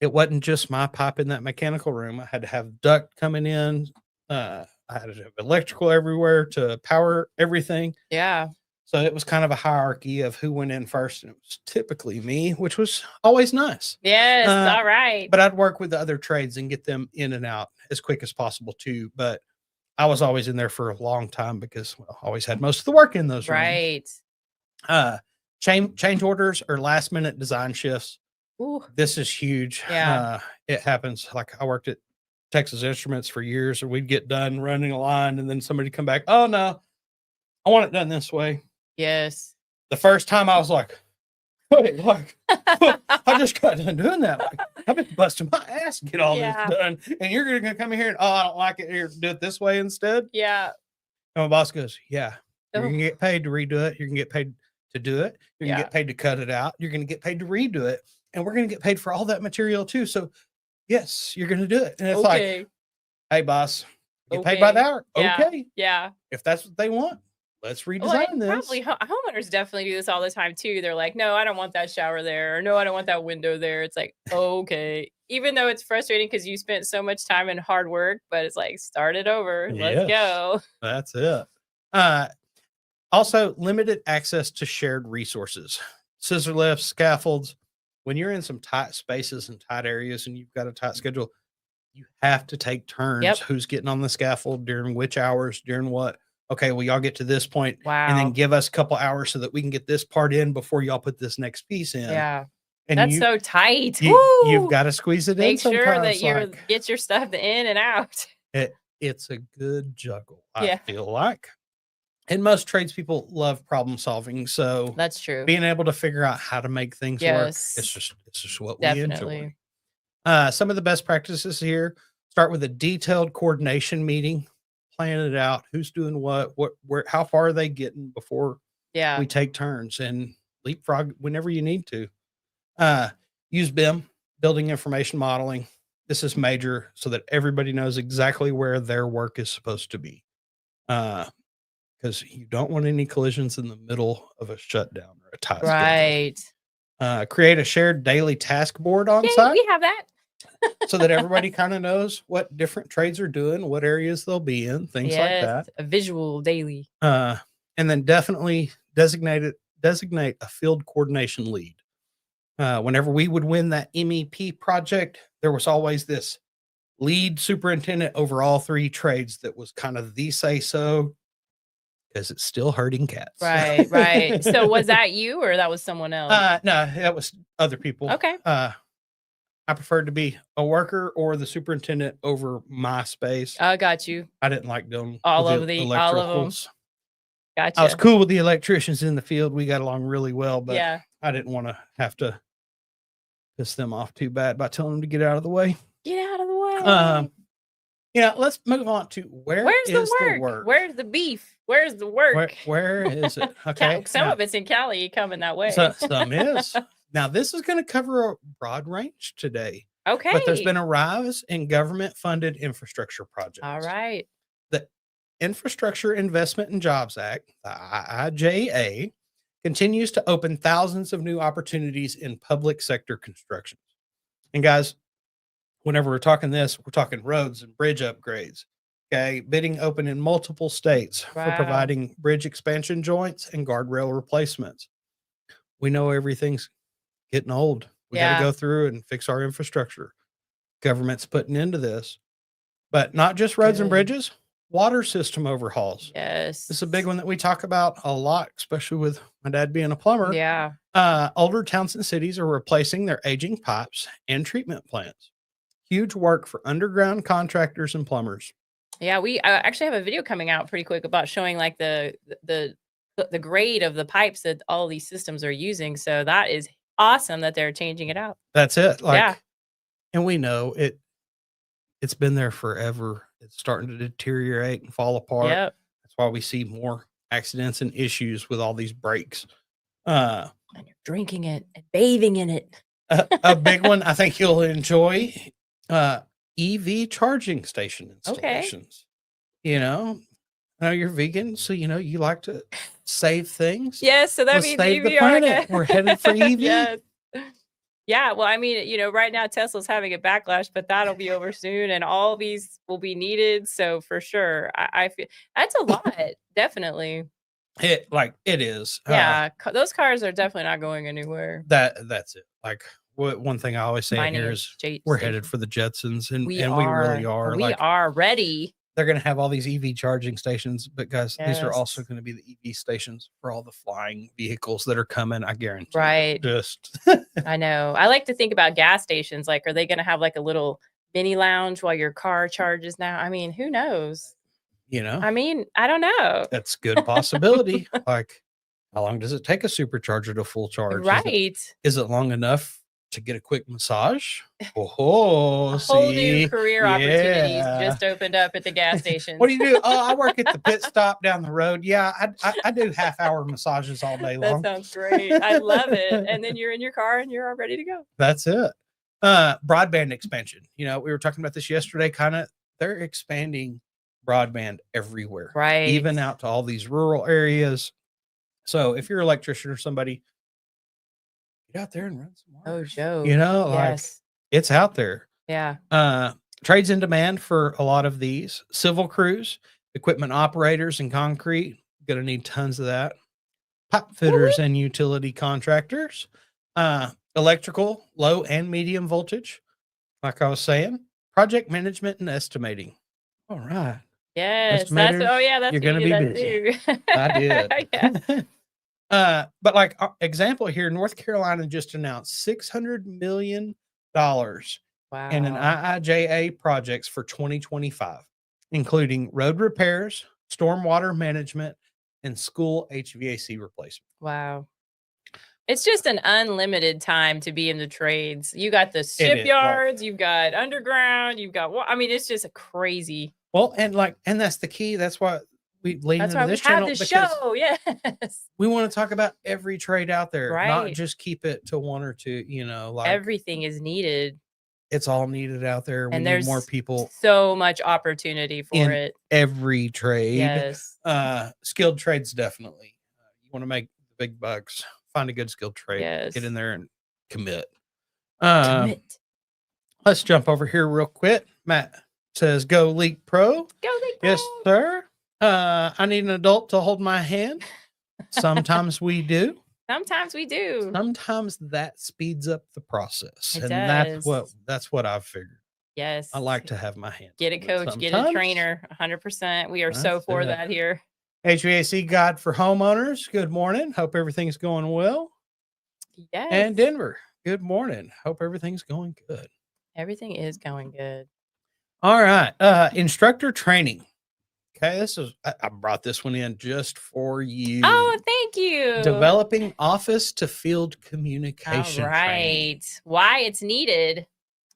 it wasn't just my pipe in that mechanical room. I had to have duct coming in. I had to have electrical everywhere to power everything. Yeah. So it was kind of a hierarchy of who went in first. And it was typically me, which was always nice. Yes. All right. But I'd work with the other trades and get them in and out as quick as possible too. But I was always in there for a long time because I always had most of the work in those rooms. Right. Change orders or last minute design shifts. Ooh. This is huge. Yeah. It happens. Like, I worked at Texas Instruments for years, and we'd get done running a line, and then somebody come back, oh no, I want it done this way. Yes. The first time I was like, wait, like, I just got done doing that. Like, I've been busting my ass to get all Yeah. this done, and you're gonna come in here and, oh, I don't like it here, do it this way instead. Yeah. And my boss goes, yeah, you're Oh. gonna get paid to redo it. You're gonna get paid to do it. You're gonna Yeah. get paid to cut it out. You're gonna get paid to redo it, and we're gonna get paid for all that material too. So yes, you're gonna do it. And it's like, Okay. hey, boss, get paid by the Okay. hour. Yeah. Okay, Yeah. if that's what they want, let's redesign Well, and this. probably homeowners definitely do this all the time too. They're like, no, I don't want that shower there. Or no, I don't want that window there. It's like, okay. Even though it's frustrating because you spent so much time and hard work, but it's like, start it over. Let's Yes. go. That's it. Also, limited access to shared resources, scissor lifts, scaffolds. When you're in some tight spaces and tight areas and you've got a tight schedule, you have to take turns. Yep. Who's getting on the scaffold during which hours, during what? Okay, well, y'all get to this point, Wow. and then give us a couple hours so that we can get this part in before y'all put this next piece in. Yeah. And That's you, so tight. you've Woo! got to squeeze it in Make sure that sometimes. you Like, get your stuff in and out. it's a good juggle, I Yeah. feel like. And most tradespeople love problem solving. So That's true. being able to figure out how to make things work, Yes. it's just what we enjoy. Definitely. Some of the best practices here start with a detailed coordination meeting, plan it out, who's doing what, where, how far are they getting before Yeah. we take turns, and leapfrog whenever you need to. Use BIM, building information modeling. This is major so that everybody knows exactly where their work is supposed to be. Because because you don't want any collisions in the middle of a shutdown or a tight schedule. Right. Create a shared daily task board on Yay, site we have that. so that everybody kind of knows what different trades are doing, what areas they'll be in, things like that. A visual daily. And then definitely designate a field coordination lead. Whenever we would win that MEP project, there was always this lead superintendent over all three trades that was kind of the say so, because it's still herding cats. Right, right. So was that you or that was someone else? No, that was other people. Okay. I preferred to be a worker or the superintendent over my space. I got you. I didn't like doing All with of them. Gotcha. I was cool with the electricians in the field. We got along really well, but yeah. I didn't want to have to piss them off too bad by telling them to get out of the way. Get out of the way. Let's move on to where's the work? Where's the beef? Where's the work? Where is it? Okay. Some of it's in Cali coming that way. Some is. Now, this is going to cover a broad range today. Okay. But there's been a rise in government-funded infrastructure projects. All right. The Infrastructure Investment and Jobs Act, the IIJA, continues to open thousands of new opportunities in public sector construction. And guys, whenever we're talking this, we're talking roads and bridge upgrades. Okay. Bidding open in multiple states for providing bridge expansion joints and guardrail replacements. We know everything's getting old. We got to go through and fix our infrastructure. Government's putting into this, but not just roads and bridges, water system overhauls. Yes. It's a big one that we talk about a lot, especially with my dad being a plumber. Yeah. Older towns and cities are replacing their aging pipes and treatment plants. Huge work for underground contractors and plumbers. Yeah, we actually have a video coming out pretty quick about showing like the grade of the pipes that all these systems are using. So that is awesome that they're changing it out. That's it. And we know it's been there forever. It's starting to deteriorate and fall apart. Yep. That's why we see more accidents and issues with all these breaks. And you're drinking it and bathing in it. A big one I think you'll enjoy. EV charging station installations. Okay. I know you're vegan, so you like to save things. Yes, so that means save EV. the planet. We're headed for EV. Yes. Yeah, well, I mean, right now Tesla's having a backlash, but that'll be over soon, and all these will be needed. So for sure, I feel that's a lot, definitely. It is. Yeah, those cars are definitely not going anywhere. That's it. One thing I always say here is we're headed for the Jetsons, and we really are. We are ready. They're going to have all these EV charging stations, but guys, these are also going to be the EV stations for all the flying vehicles that are coming. I guarantee. Right. I know. I like to think about gas stations. Like, are they going to have like a little mini lounge while your car charges now? I mean, who knows? I mean, I don't know. That's a good possibility. Like, how long does it take a supercharger to full charge? Right. Is it long enough to get a quick massage? A whole new career opportunities just opened up at the gas station. What do you do? Oh, I work at the pit stop down the road. Yeah, I do half-hour massages all day long. That sounds great. I love it. And then you're in your car and you're all ready to go. That's it. Broadband expansion. We were talking about this yesterday. They're expanding broadband everywhere, right? Even out to all these rural areas. So if you're an electrician or somebody, get out there and run some wires. Oh, Joe. Yes. It's out there. Yeah. Trades in demand for a lot of these. Civil crews, equipment operators and concrete. Going to need tons of that. Pipe fitters and utility contractors. Electrical, low and medium voltage. Like I was saying. Project management and estimating. All right. Yes. That's you're going to be busy. I did. Yeah. But example here, North Carolina just announced $600 million in an IIJA projects for 2025, including road repairs, stormwater management, and school HVAC replacement. Wow. It's just an unlimited time to be in the trades. You got the shipyards, you've got underground, you've got it's just a crazy. Well, and that's the key. That's why we lean into this channel. That's why we have the show. Yes. We want to talk about every trade out there, right? Not just keep it to one or two, everything is needed. It's all needed out there. We And need more there's people so much opportunity for in it. every trade. Yes. Skilled trades, definitely. You want to make the big bucks, find a good skilled trade, Yes. get in there and commit. Commit. Let's jump over here real quick. Matt says, "Go League Pro." Go League Yes, Pro. sir. I need an adult to hold my hand. Sometimes we do. Sometimes we do. Sometimes that speeds up the process, It and does. that's what I've figured. Yes. I like to have my hand. get a held, but coach, get a sometimes- trainer. 100%. We are so That's for it. that here. HVAC God for homeowners. Good morning. Hope everything's going well. Yes. And Denver. Good morning. Hope everything's going good. Everything is going good. All right. Instructor training. Okay, I brought this one in just for you. Oh, thank you. Developing office to field All communication. training. right. Why it's needed.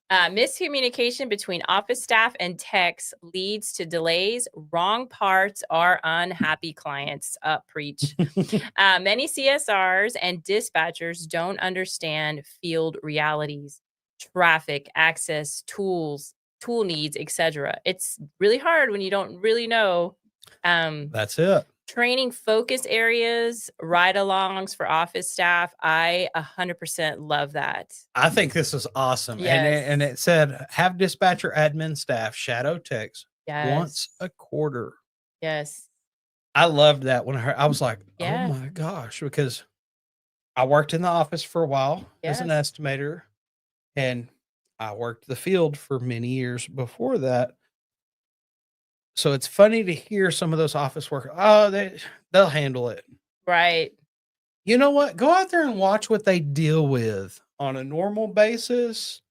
Miscommunication between office staff and techs leads to delays, wrong parts, or unhappy clients. Preach. Many CSRs and dispatchers don't understand field realities, traffic, access, tools, tool needs, etc. It's really hard when you don't really know. That's it. Training focus areas, ride-alongs for office staff. I 100% love that. I think this is awesome. Yes. And it said have dispatcher admin staff shadow techs Yes. once a quarter. Yes. I loved that when I heard. I was like, Yeah. oh my gosh, because I worked in the office for a while as an Yes. estimator, and I worked the field for many years before that. So it's funny to hear some of those office workers. Oh, they'll handle it. Right. You know what? Go out there and watch what they deal with on a normal basis,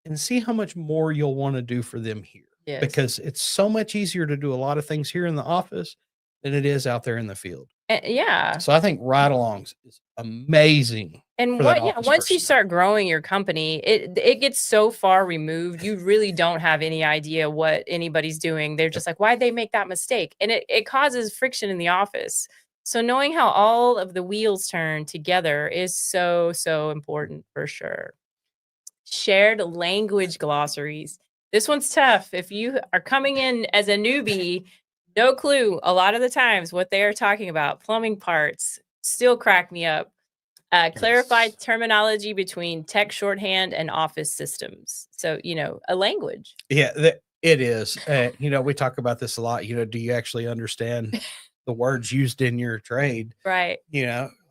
and see how much more you'll want to do for them here. Yes. Because it's so much easier to do a lot of things here in the office than it is out there in the field. Yeah. So I think ride-alongs is amazing. And for that what? Yeah. office Once you person. start growing your company, it gets so far removed. You really don't have any idea what anybody's doing. They're just like, why'd they make that mistake? And it causes friction in the office. So knowing how all of the wheels turn together is so important for sure. Shared language glossaries. This one's tough. If you are coming in as a newbie, no clue a lot of the times what they are talking about. Plumbing parts still crack me up. Clarified Yes. terminology between tech shorthand and office systems. So, a language. Yeah, it is. We talk about this a lot. Do you actually understand the words used in your trade? Right.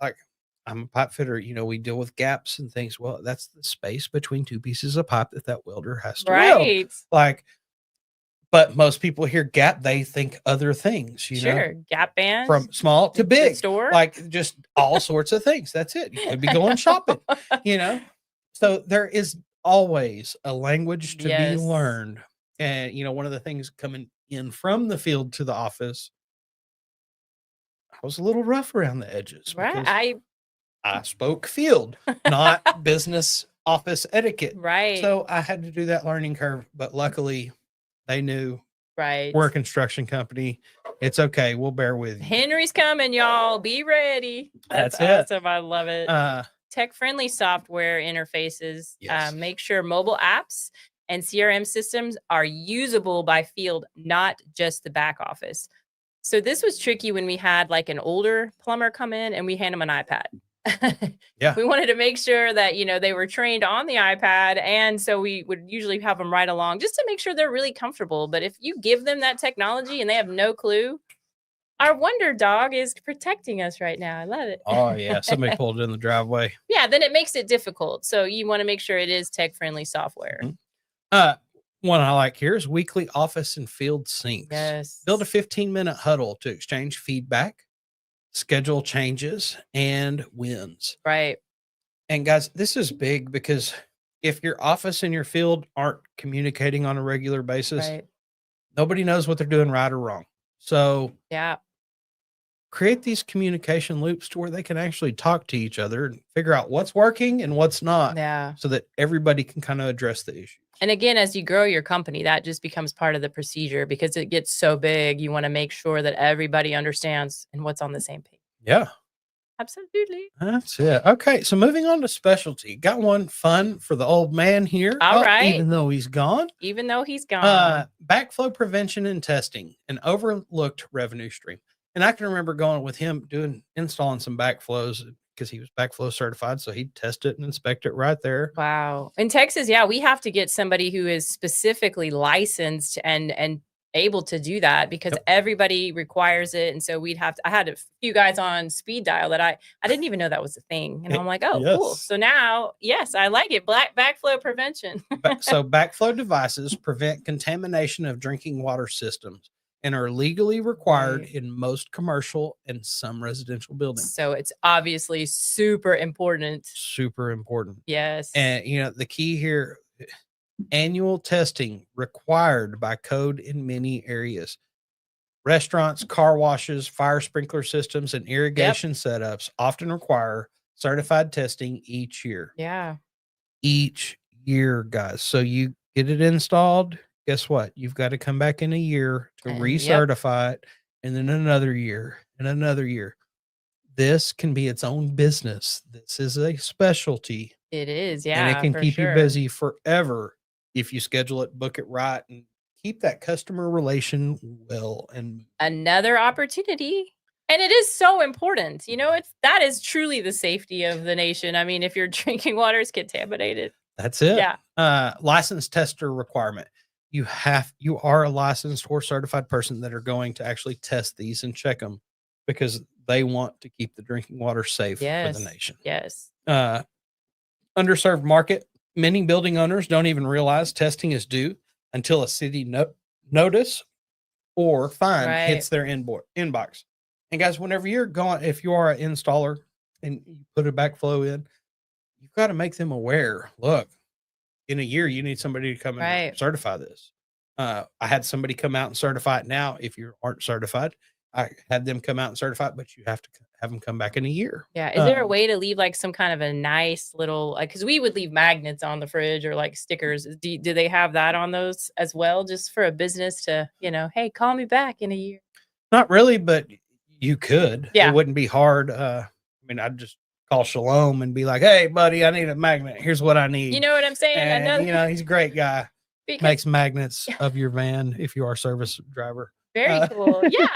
Like I'm a pipe fitter. We deal with gaps and things. Well, that's the space between two pieces of pipe that welder has to weld. Right. Like, but most people hear gap, they think other things. Sure. Gap band. From small to the big, store. like just all sorts of things. That's it. You could be going shopping. So there is always a language to Yes. be learned. And one of the things coming in from the field to the office, I was a little rough around the edges. Right. because I spoke field, not business office etiquette. Right. So I had to do that learning curve, but luckily they knew right. we're a construction company. It's okay. We'll bear with you. Henry's coming, y'all. Be ready. That's it. awesome. I love it. Tech-friendly software interfaces. Yes. Make sure mobile apps and CRM systems are usable by field, not just the back office. So this was tricky when we had like an older plumber come in and we hand them an iPad. Yeah. We wanted to make sure that, they were trained on the iPad. And so we would usually have them ride along just to make sure they're really comfortable. But if you give them that technology and they have no clue, our wonder dog is protecting us right now. I love it. Oh yeah. Somebody pulled in the driveway. Yeah, then it makes it difficult. So you want to make sure it is tech-friendly software. One I like here is weekly office and field syncs. Yes. Build a 15-minute huddle to exchange feedback, schedule changes, and wins. Right. And guys, this is big because if your office and your field aren't communicating on a regular basis, Right. nobody knows what they're doing right or wrong. So Yeah. create these communication loops to where they can actually talk to each other and figure out what's working and what's not, Yeah. so that everybody can kind of address the issue. And again, as you grow your company, that just becomes part of the procedure because it gets so big. You want to make sure that everybody understands and what's on the same page. Yeah. Absolutely. That's it. Okay, so moving on to specialty. Got one fun for the old man here. All right. Even though he's gone. Even though he's gone. Backflow prevention and testing, an overlooked revenue stream. And I can remember going with him installing some backflows because he was backflow certified. So he'd test it and inspect it right there. Wow. In Texas, yeah, we have to get somebody who is specifically licensed and able to do that because Yep. everybody requires it. And so I had a few guys on speed dial that I didn't even know that was a thing. And I'm like, oh, cool. Yes. So now, yes, I like it. Backflow prevention. So backflow devices prevent contamination of drinking water systems and are legally required Right. in most commercial and some residential buildings. So it's obviously super important. Super important. Yes. And the key here, annual testing required by code in many areas. Restaurants, car washes, fire sprinkler systems, and irrigation setups often require certified testing each year. Yeah. Each year, guys. So you get it installed. Guess what? You've got to come back in a year to Yep. recertify it, and then another year and another year. This can be its own business. This is a specialty. It is. Yeah. And it can for keep sure. you busy forever if you schedule it, book it right, and keep that customer relation well. And Another opportunity. And it is so important. That is truly the safety of the nation. I mean, if your drinking water is contaminated. that's it. Yeah. Licensed tester requirement. You are a licensed or certified person that are going to actually test these and check them because they want to keep the drinking water safe for Yes. the nation. Yes. Underserved market. Many building owners don't even realize testing is due until a city notice or fine Right. hits their inbox. And guys, whenever if you are an installer and you put a backflow in, you've got to make them aware. Look, in a year, you need somebody to come and Right. certify this. I had somebody come out and certify it now. If you aren't certified, I had them come out and certify it, but you have to have them come back in a year. Yeah. Is there a Um, way to leave like some kind of a nice little, because we would leave magnets on the fridge or like stickers. Do they have that on those as well? Just for a business to, hey, call me back in a year. Not really, but you could. Yeah. It wouldn't be hard. I'd just call Shalom and be like, "Hey, buddy, I need a magnet. Here's what I need." You know what I'm saying? And, he's a great guy. Because- Makes magnets of your van if you are a service driver. Very cool. Yeah.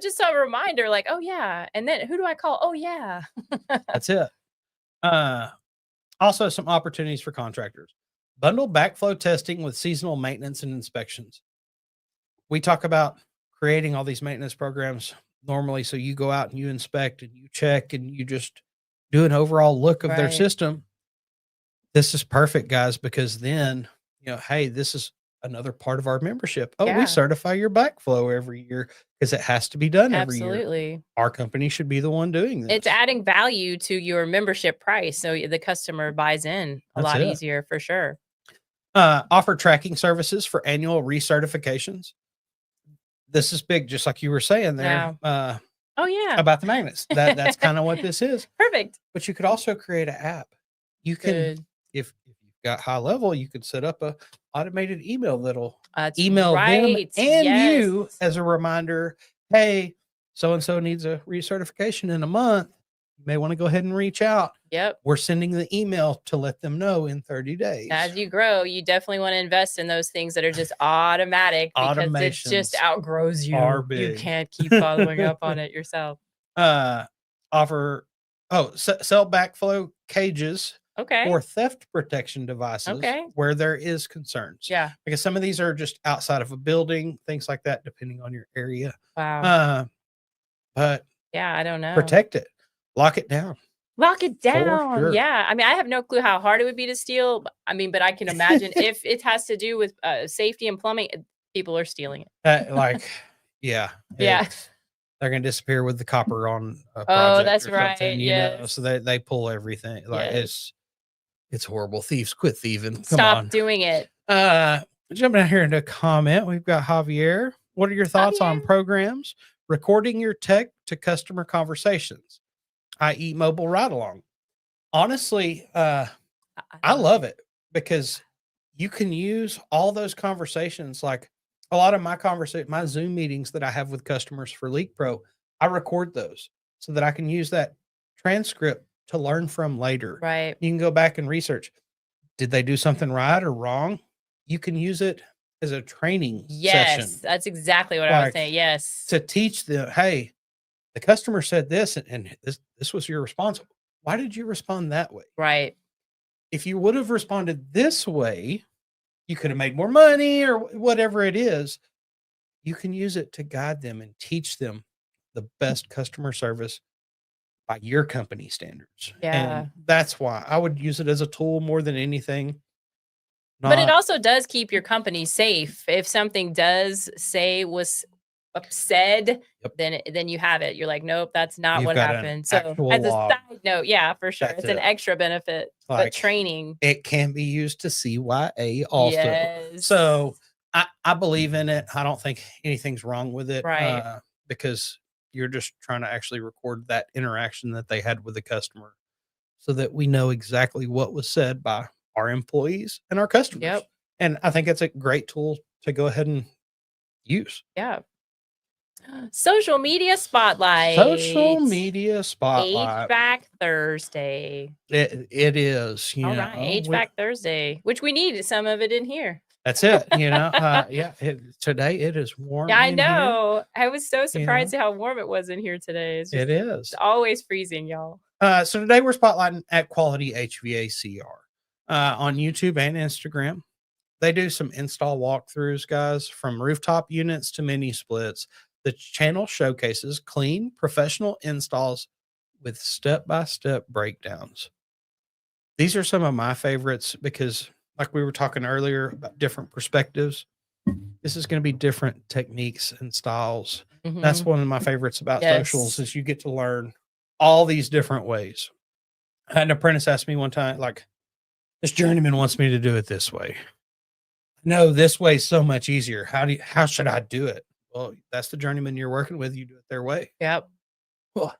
Just a reminder like, oh, yeah. And then who do I call? Oh, yeah. That's it. Also, some opportunities for contractors. Bundle backflow testing with seasonal maintenance and inspections. We talk about creating all these maintenance programs normally. So you go out and you inspect and you check and you just do an overall look of their Right. system. This is perfect, guys, because then, hey, this is another part of our membership. Oh, Yeah. we certify your backflow every year because it has to be done every year. Absolutely. Our company should be the one doing this. It's adding value to your membership price. So the customer buys in a That's lot it. easier for sure. Offer tracking services for annual recertifications. This is big, just like you were saying there Oh, yeah. about the magnets. That's kind of what this is. Perfect. But you could also create an app. You can, Good. if you've got high level, you could set up a automated email that'll That's email them right. and you Yes. as a reminder. Hey, so and so needs a recertification in a month. You may want to go ahead and reach out. Yep. We're sending the email to let them know in 30 days. As you grow, you definitely want to invest in those things that are just automatic because it just Automations outgrows you. are You big. can't keep following up on it yourself. Sell backflow cages Okay. or theft protection devices Okay. where there is concerns. Yeah. Because some of these are just outside of a building, things like that, depending on your area. Wow. But Yeah. I don't know. protect it, lock it down. Lock it down. sure. Yeah. I mean, I have no clue how hard it would be to steal. But I can imagine if it has to do with safety and plumbing, people are stealing it. Yeah. Yeah. They're going to disappear with the copper on a project. Oh, that's or right, something, yes. So they pull everything. Yes. It's horrible. Thieves, quit thieving. Come Stop on. doing it. Jumping out here into a comment, we've got Javier. What are your thoughts on Javier. programs recording your tech to customer conversations, i.e., mobile ride along? Honestly, I love it because you can use all those conversations. Like a lot of my Zoom meetings that I have with customers for Leak Pro, I record those so that I can use that transcript to learn from later. Right. You can go back and research. Did they do something right or wrong? You can use it as a training Yes. session That's exactly what I was Like, saying. Yes. to teach them, hey, the customer said this and this was your response. Why did you respond that way? Right. If you would have responded this way, you could have made more money or whatever it is. You can use it to guide them and teach them the best customer service by your company standards. Yeah. And that's why I would use it as a tool more than anything. But it Not- also does keep your company safe. If something does say was said, Yep. then you have it. You're like, nope, that's not You've what got an happened. So actual as a log. side note, yeah, for sure. That's It's an it. extra benefit. Like, but training. it can be used to CYA also. Yes. So I believe in it. I don't think anything's wrong with it. Right. Because you're just trying to actually record that interaction that they had with the customer so that we know exactly what was said by our employees and our customers. Yep. And I think it's a great tool to go ahead and use. Yeah. Social media spotlight. Social media spotlight. HVAC Thursday. It is. All right. HVAC Thursday, which we need some of it in here. That's it. Yeah. Today it is warm. Yeah, I in here. know. I was so surprised at how warm it was in here today. It's, just, It is. it's always freezing, y'all. So today we're spotlighting at Quality HVACR on YouTube and Instagram. They do some install walkthroughs, guys, from rooftop units to mini splits. The channel showcases clean, professional installs with step-by-step breakdowns. These are some of my favorites because, like we were talking earlier about different perspectives, this is going to be different techniques and styles. That's one of my favorites about socials is you get to learn all these different ways. I had an apprentice ask me one time, like, this journeyman wants me to do it this way. No, this way is so much easier. How should I do it? Well, that's the journeyman you're working with. You do it their way. Yep. Well,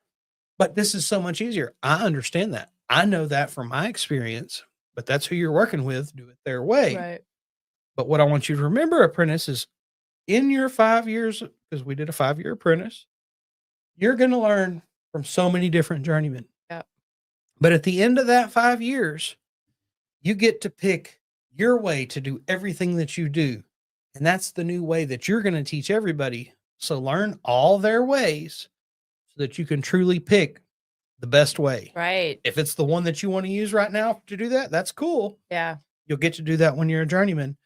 but this is so much easier. I understand that. I know that from my experience, but that's who you're working with. Do it their way. Right. But what I want you to remember, apprentice, is in your 5 years, because we did a 5-year apprentice, you're going to learn from so many different journeymen. Yep. But at the end of that 5 years, you get to pick your way to do everything that you do. And that's the new way that you're going to teach everybody. So learn all their ways so that you can truly pick the best way. Right. If it's the one that you want to use right now to do that, that's cool. Yeah. You'll get to do that when you're a journeyman.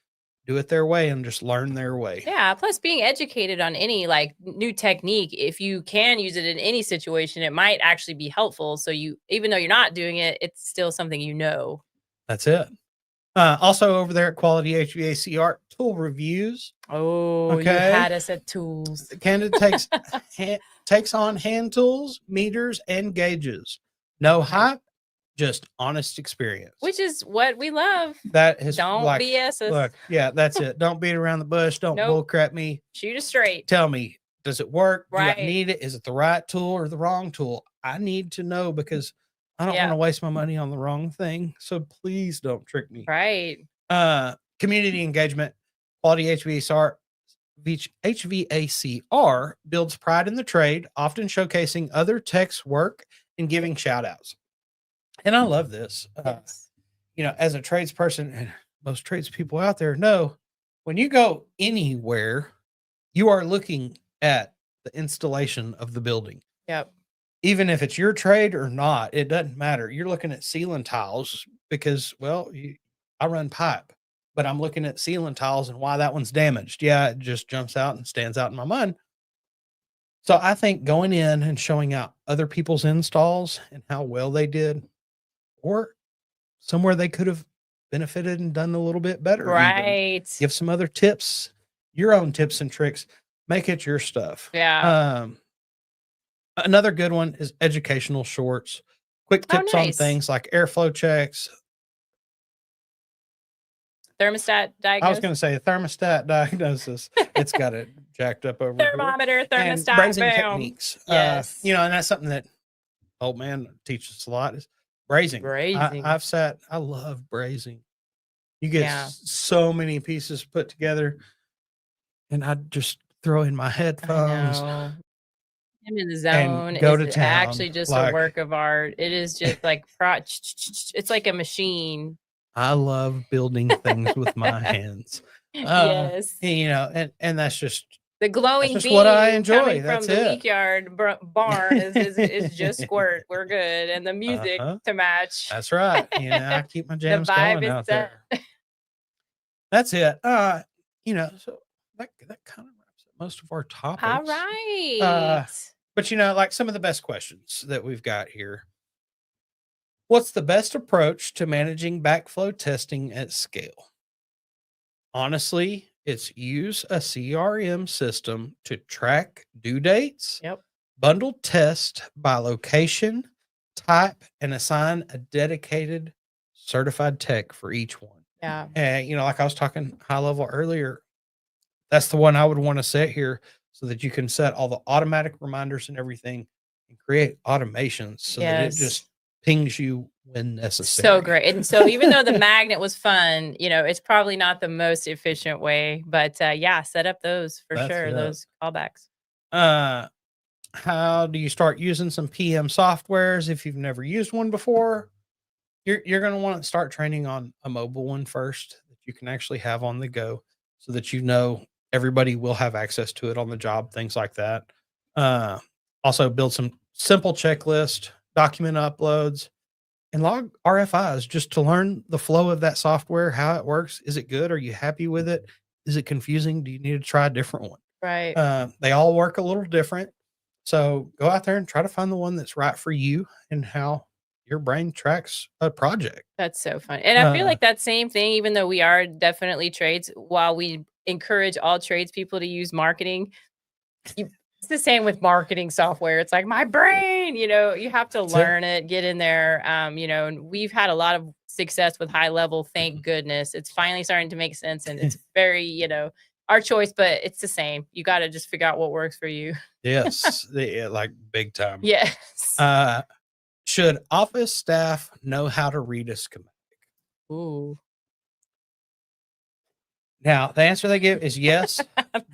Do it their way and just learn their way. Yeah. Plus, being educated on any like new technique, if you can use it in any situation, it might actually be helpful. So even though you're not doing it, it's still something you know. That's it. Also over there at Quality HVACR, tool reviews. Oh, you Okay. had us at tools. Candid takes on hand tools, meters, and gauges. No hype, just honest experience. Which is what we love. That is Don't like, BS us. look, yeah, that's it. Don't beat around the bush. Don't Nope. bull crap me. Shoot us straight. Tell me, does it work? Right. Do I need it? Is it the right tool or the wrong tool? I need to know because I don't Yeah. want to waste my money on the wrong thing. So please don't trick me. Right. Community engagement, Quality HVACR builds pride in the trade, often showcasing other techs' work and giving shout outs. And I love this. Yes. As a tradesperson, and most tradespeople out there know, when you go anywhere, you are looking at the installation of the building. Yep. Even if it's your trade or not, it doesn't matter. You're looking at ceiling tiles because, well, I run pipe, but I'm looking at ceiling tiles and why that one's damaged. Yeah, it just jumps out and stands out in my mind. So I think going in and showing out other people's installs and how well they did, or somewhere they could have benefited and done a little bit better. even. Right. Give some other tips, your own tips and tricks. Make it your stuff. Yeah. Another good one is educational shorts, quick Oh, tips on nice. things like airflow checks. Thermostat I was diagnosis. going to say a thermostat diagnosis. It's got it jacked up over here. Thermometer, And thermostat. brazing Boom. techniques. Yes. And that's something that old man teaches us a lot is brazing. Brazing. I love brazing. You get Yeah. so many pieces put together and I just throw in my I headphones. know. I'm in the zone. go Is to town, actually just a like- work of art. It is just like it's like a machine. I love building things with my hands. Yes. You know, and that's just The glowing just beam what I enjoy, coming that's from the it. Leak Yard barn is just squirt. We're good, and the music Uh-huh. to match. that's right. You know, I keep my jams vibe going is out set. there. That's it. You know, so that kind of wraps up most of our topics. All right. But you know, like some of the best questions that we've got here. What's the best approach to managing backflow testing at scale? Honestly, it's use a CRM system to track due dates, Yep. bundle test by location, type, and assign a dedicated certified tech for each one. Yeah. And, you know, like I was talking high level earlier, that's the one I would want to set here so that you can set all the automatic reminders and everything and create automations so that it Yes. just pings you when necessary. So great. And so even though the magnet was fun, you know, it's probably not the most efficient way, but yeah, set up those for That's sure. it. Those callbacks. How do you start using some PM softwares if you've never used one before? You're going to want to start training on a mobile one first that you can actually have on the go so that you know everybody will have access to it on the job, things like that. Also build some simple checklist, document uploads, and log RFIs just to learn the flow of that software, how it works. Is it good? Are you happy with it? Is it confusing? Do you need to try a different one? Right. They all work a little different. So go out there and try to find the one that's right for you and how your brain tracks a project. That's so fun. And I feel Uh, like that same thing, even though we are definitely trades, while we encourage all tradespeople to use marketing, it's the same with marketing software. It's like my brain, you know, you have to That's it. learn it, get in there. You know, and we've had a lot of success with high level. Thank goodness. It's finally starting to make sense. And it's very, you know, our choice, but it's the same. You got to just figure out what works for you. Yes, like big time. Yes. Should office staff know how to read a schematic? Ooh. Now, the answer they give is yes.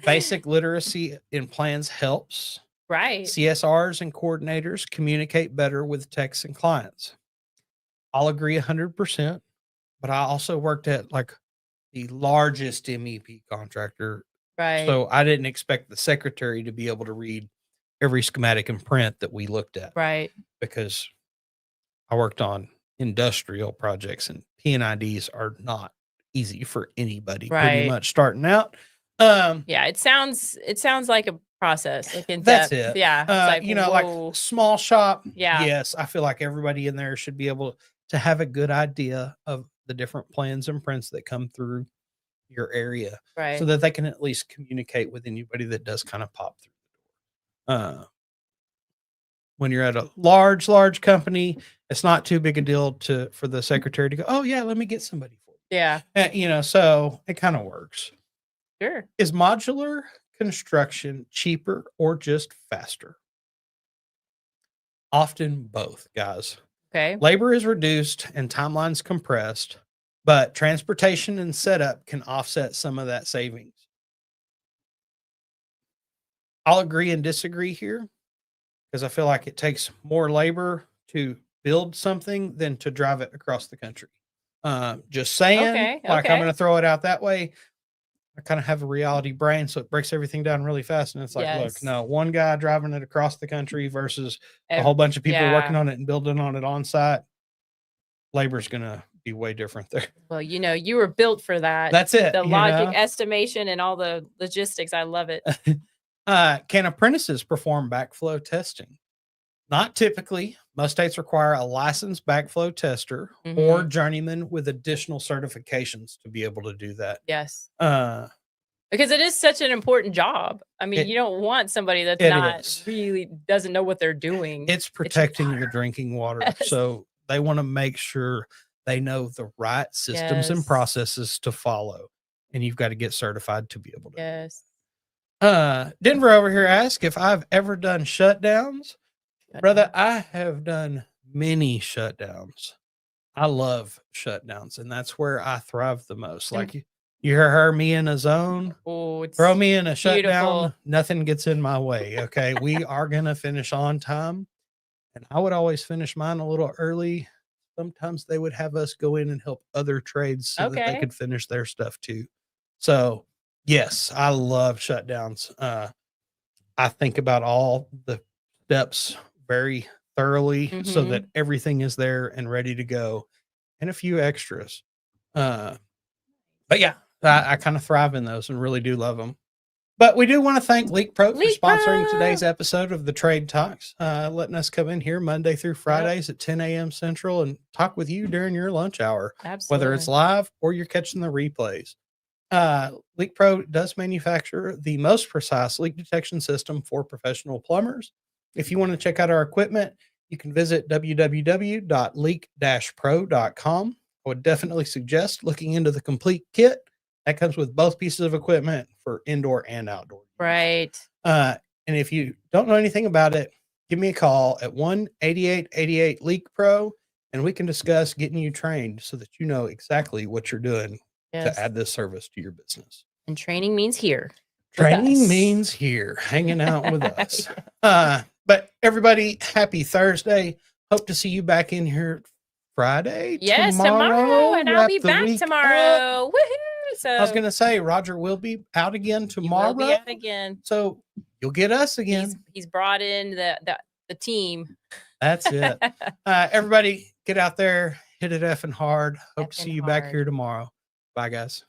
Basic literacy in plans helps. Right. CSRs and coordinators communicate better with techs and clients. I'll agree 100%, but I also worked at like the largest MEP contractor. Right. So I didn't expect the secretary to be able to read every schematic and print that we looked at Right. because I worked on industrial projects and P&IDs are not easy for anybody pretty Right. much starting out. Yeah, it sounds like a process. Like in That's depth. it. Yeah. It's like, you know, whoa. like small shop. Yeah. Yes, I feel like everybody in there should be able to have a good idea of the different plans and prints that come through your area Right. so that they can at least communicate with anybody that does kind of pop through the door. When you're at a large company, it's not too big a deal for the secretary to go, oh yeah, let me get somebody for you. Yeah. You know, so it kind of works. Sure. Is modular construction cheaper or just faster? Often both, guys. Okay. Labor is reduced and timelines compressed, but transportation and setup can offset some of that savings. I'll agree and disagree here because I feel like it takes more labor to build something than to drive it across the country. Just saying, Okay, like I'm okay. going to throw it out that way. I kind of have a reality brain, so it breaks everything down really fast. And it's like, look, Yes. no, one guy driving it across the country versus a Ev- whole bunch of people yeah. working on it and building on it on site. Labor's going to be way different there. Well, you know, you were built for that. That's it. The you logic, know? estimation, and all the logistics. I love it. Can apprentices perform backflow testing? Not typically. Most states require a licensed backflow tester or journeyman with additional certifications to be able to do that. Yes. Because it is such an important job. I mean, you don't want somebody that's it not is. really doesn't know what they're doing. It's protecting the water. drinking water. Yes. So they want to make sure they know the right systems and Yes. processes to follow. And you've got to get certified to be able to. Yes. Denver over here asked if I've ever done shutdowns. Brother, I have done many shutdowns. I love shutdowns, and that's where I thrive the most. And- Like You hear me in a zone, Oh, it's throw me in a shutdown, beautiful. nothing gets in my way. Okay. We are going to finish on time. And I would always finish mine a little early. Sometimes they would have us go in and help other trades so that they Okay. could finish their stuff too. So, yes, I love shutdowns. I think about all the steps very thoroughly so that everything is there and ready to go, and a few extras. But yeah, I kind of thrive in those and really do love them. But we do want to thank Leak Pro for Leak sponsoring Pro. today's episode of the Trade Talks, letting us come in here Monday through Fridays at 10 a.m. Central and talk with you during your lunch hour, Absolutely. whether it's live or you're catching the replays. Leak Pro does manufacture the most precise leak detection system for professional plumbers. If you want to check out our equipment, you can visit www.leak-pro.com. I would definitely suggest looking into the complete kit. That comes with both pieces of equipment for indoor and outdoor use. Right. And if you don't know anything about it, give me a call at 1-8888-LEAK-PRO, and we can discuss getting you trained so that you know exactly what you're doing Yes. to add this service to your business. And training means here. with Training us. means here, hanging out with us. Yeah. But everybody, happy Thursday. Hope to see you back in here Friday. Yes, tomorrow, and I'll wrap be the back week up. tomorrow. Woohoo! So I was going to say, Roger will be out again he tomorrow. will be out again. So you'll get us again. He's brought in the team. That's it. Everybody, get out there, hit it effing hard. Hope to see Effing you back hard. here tomorrow. Bye, guys.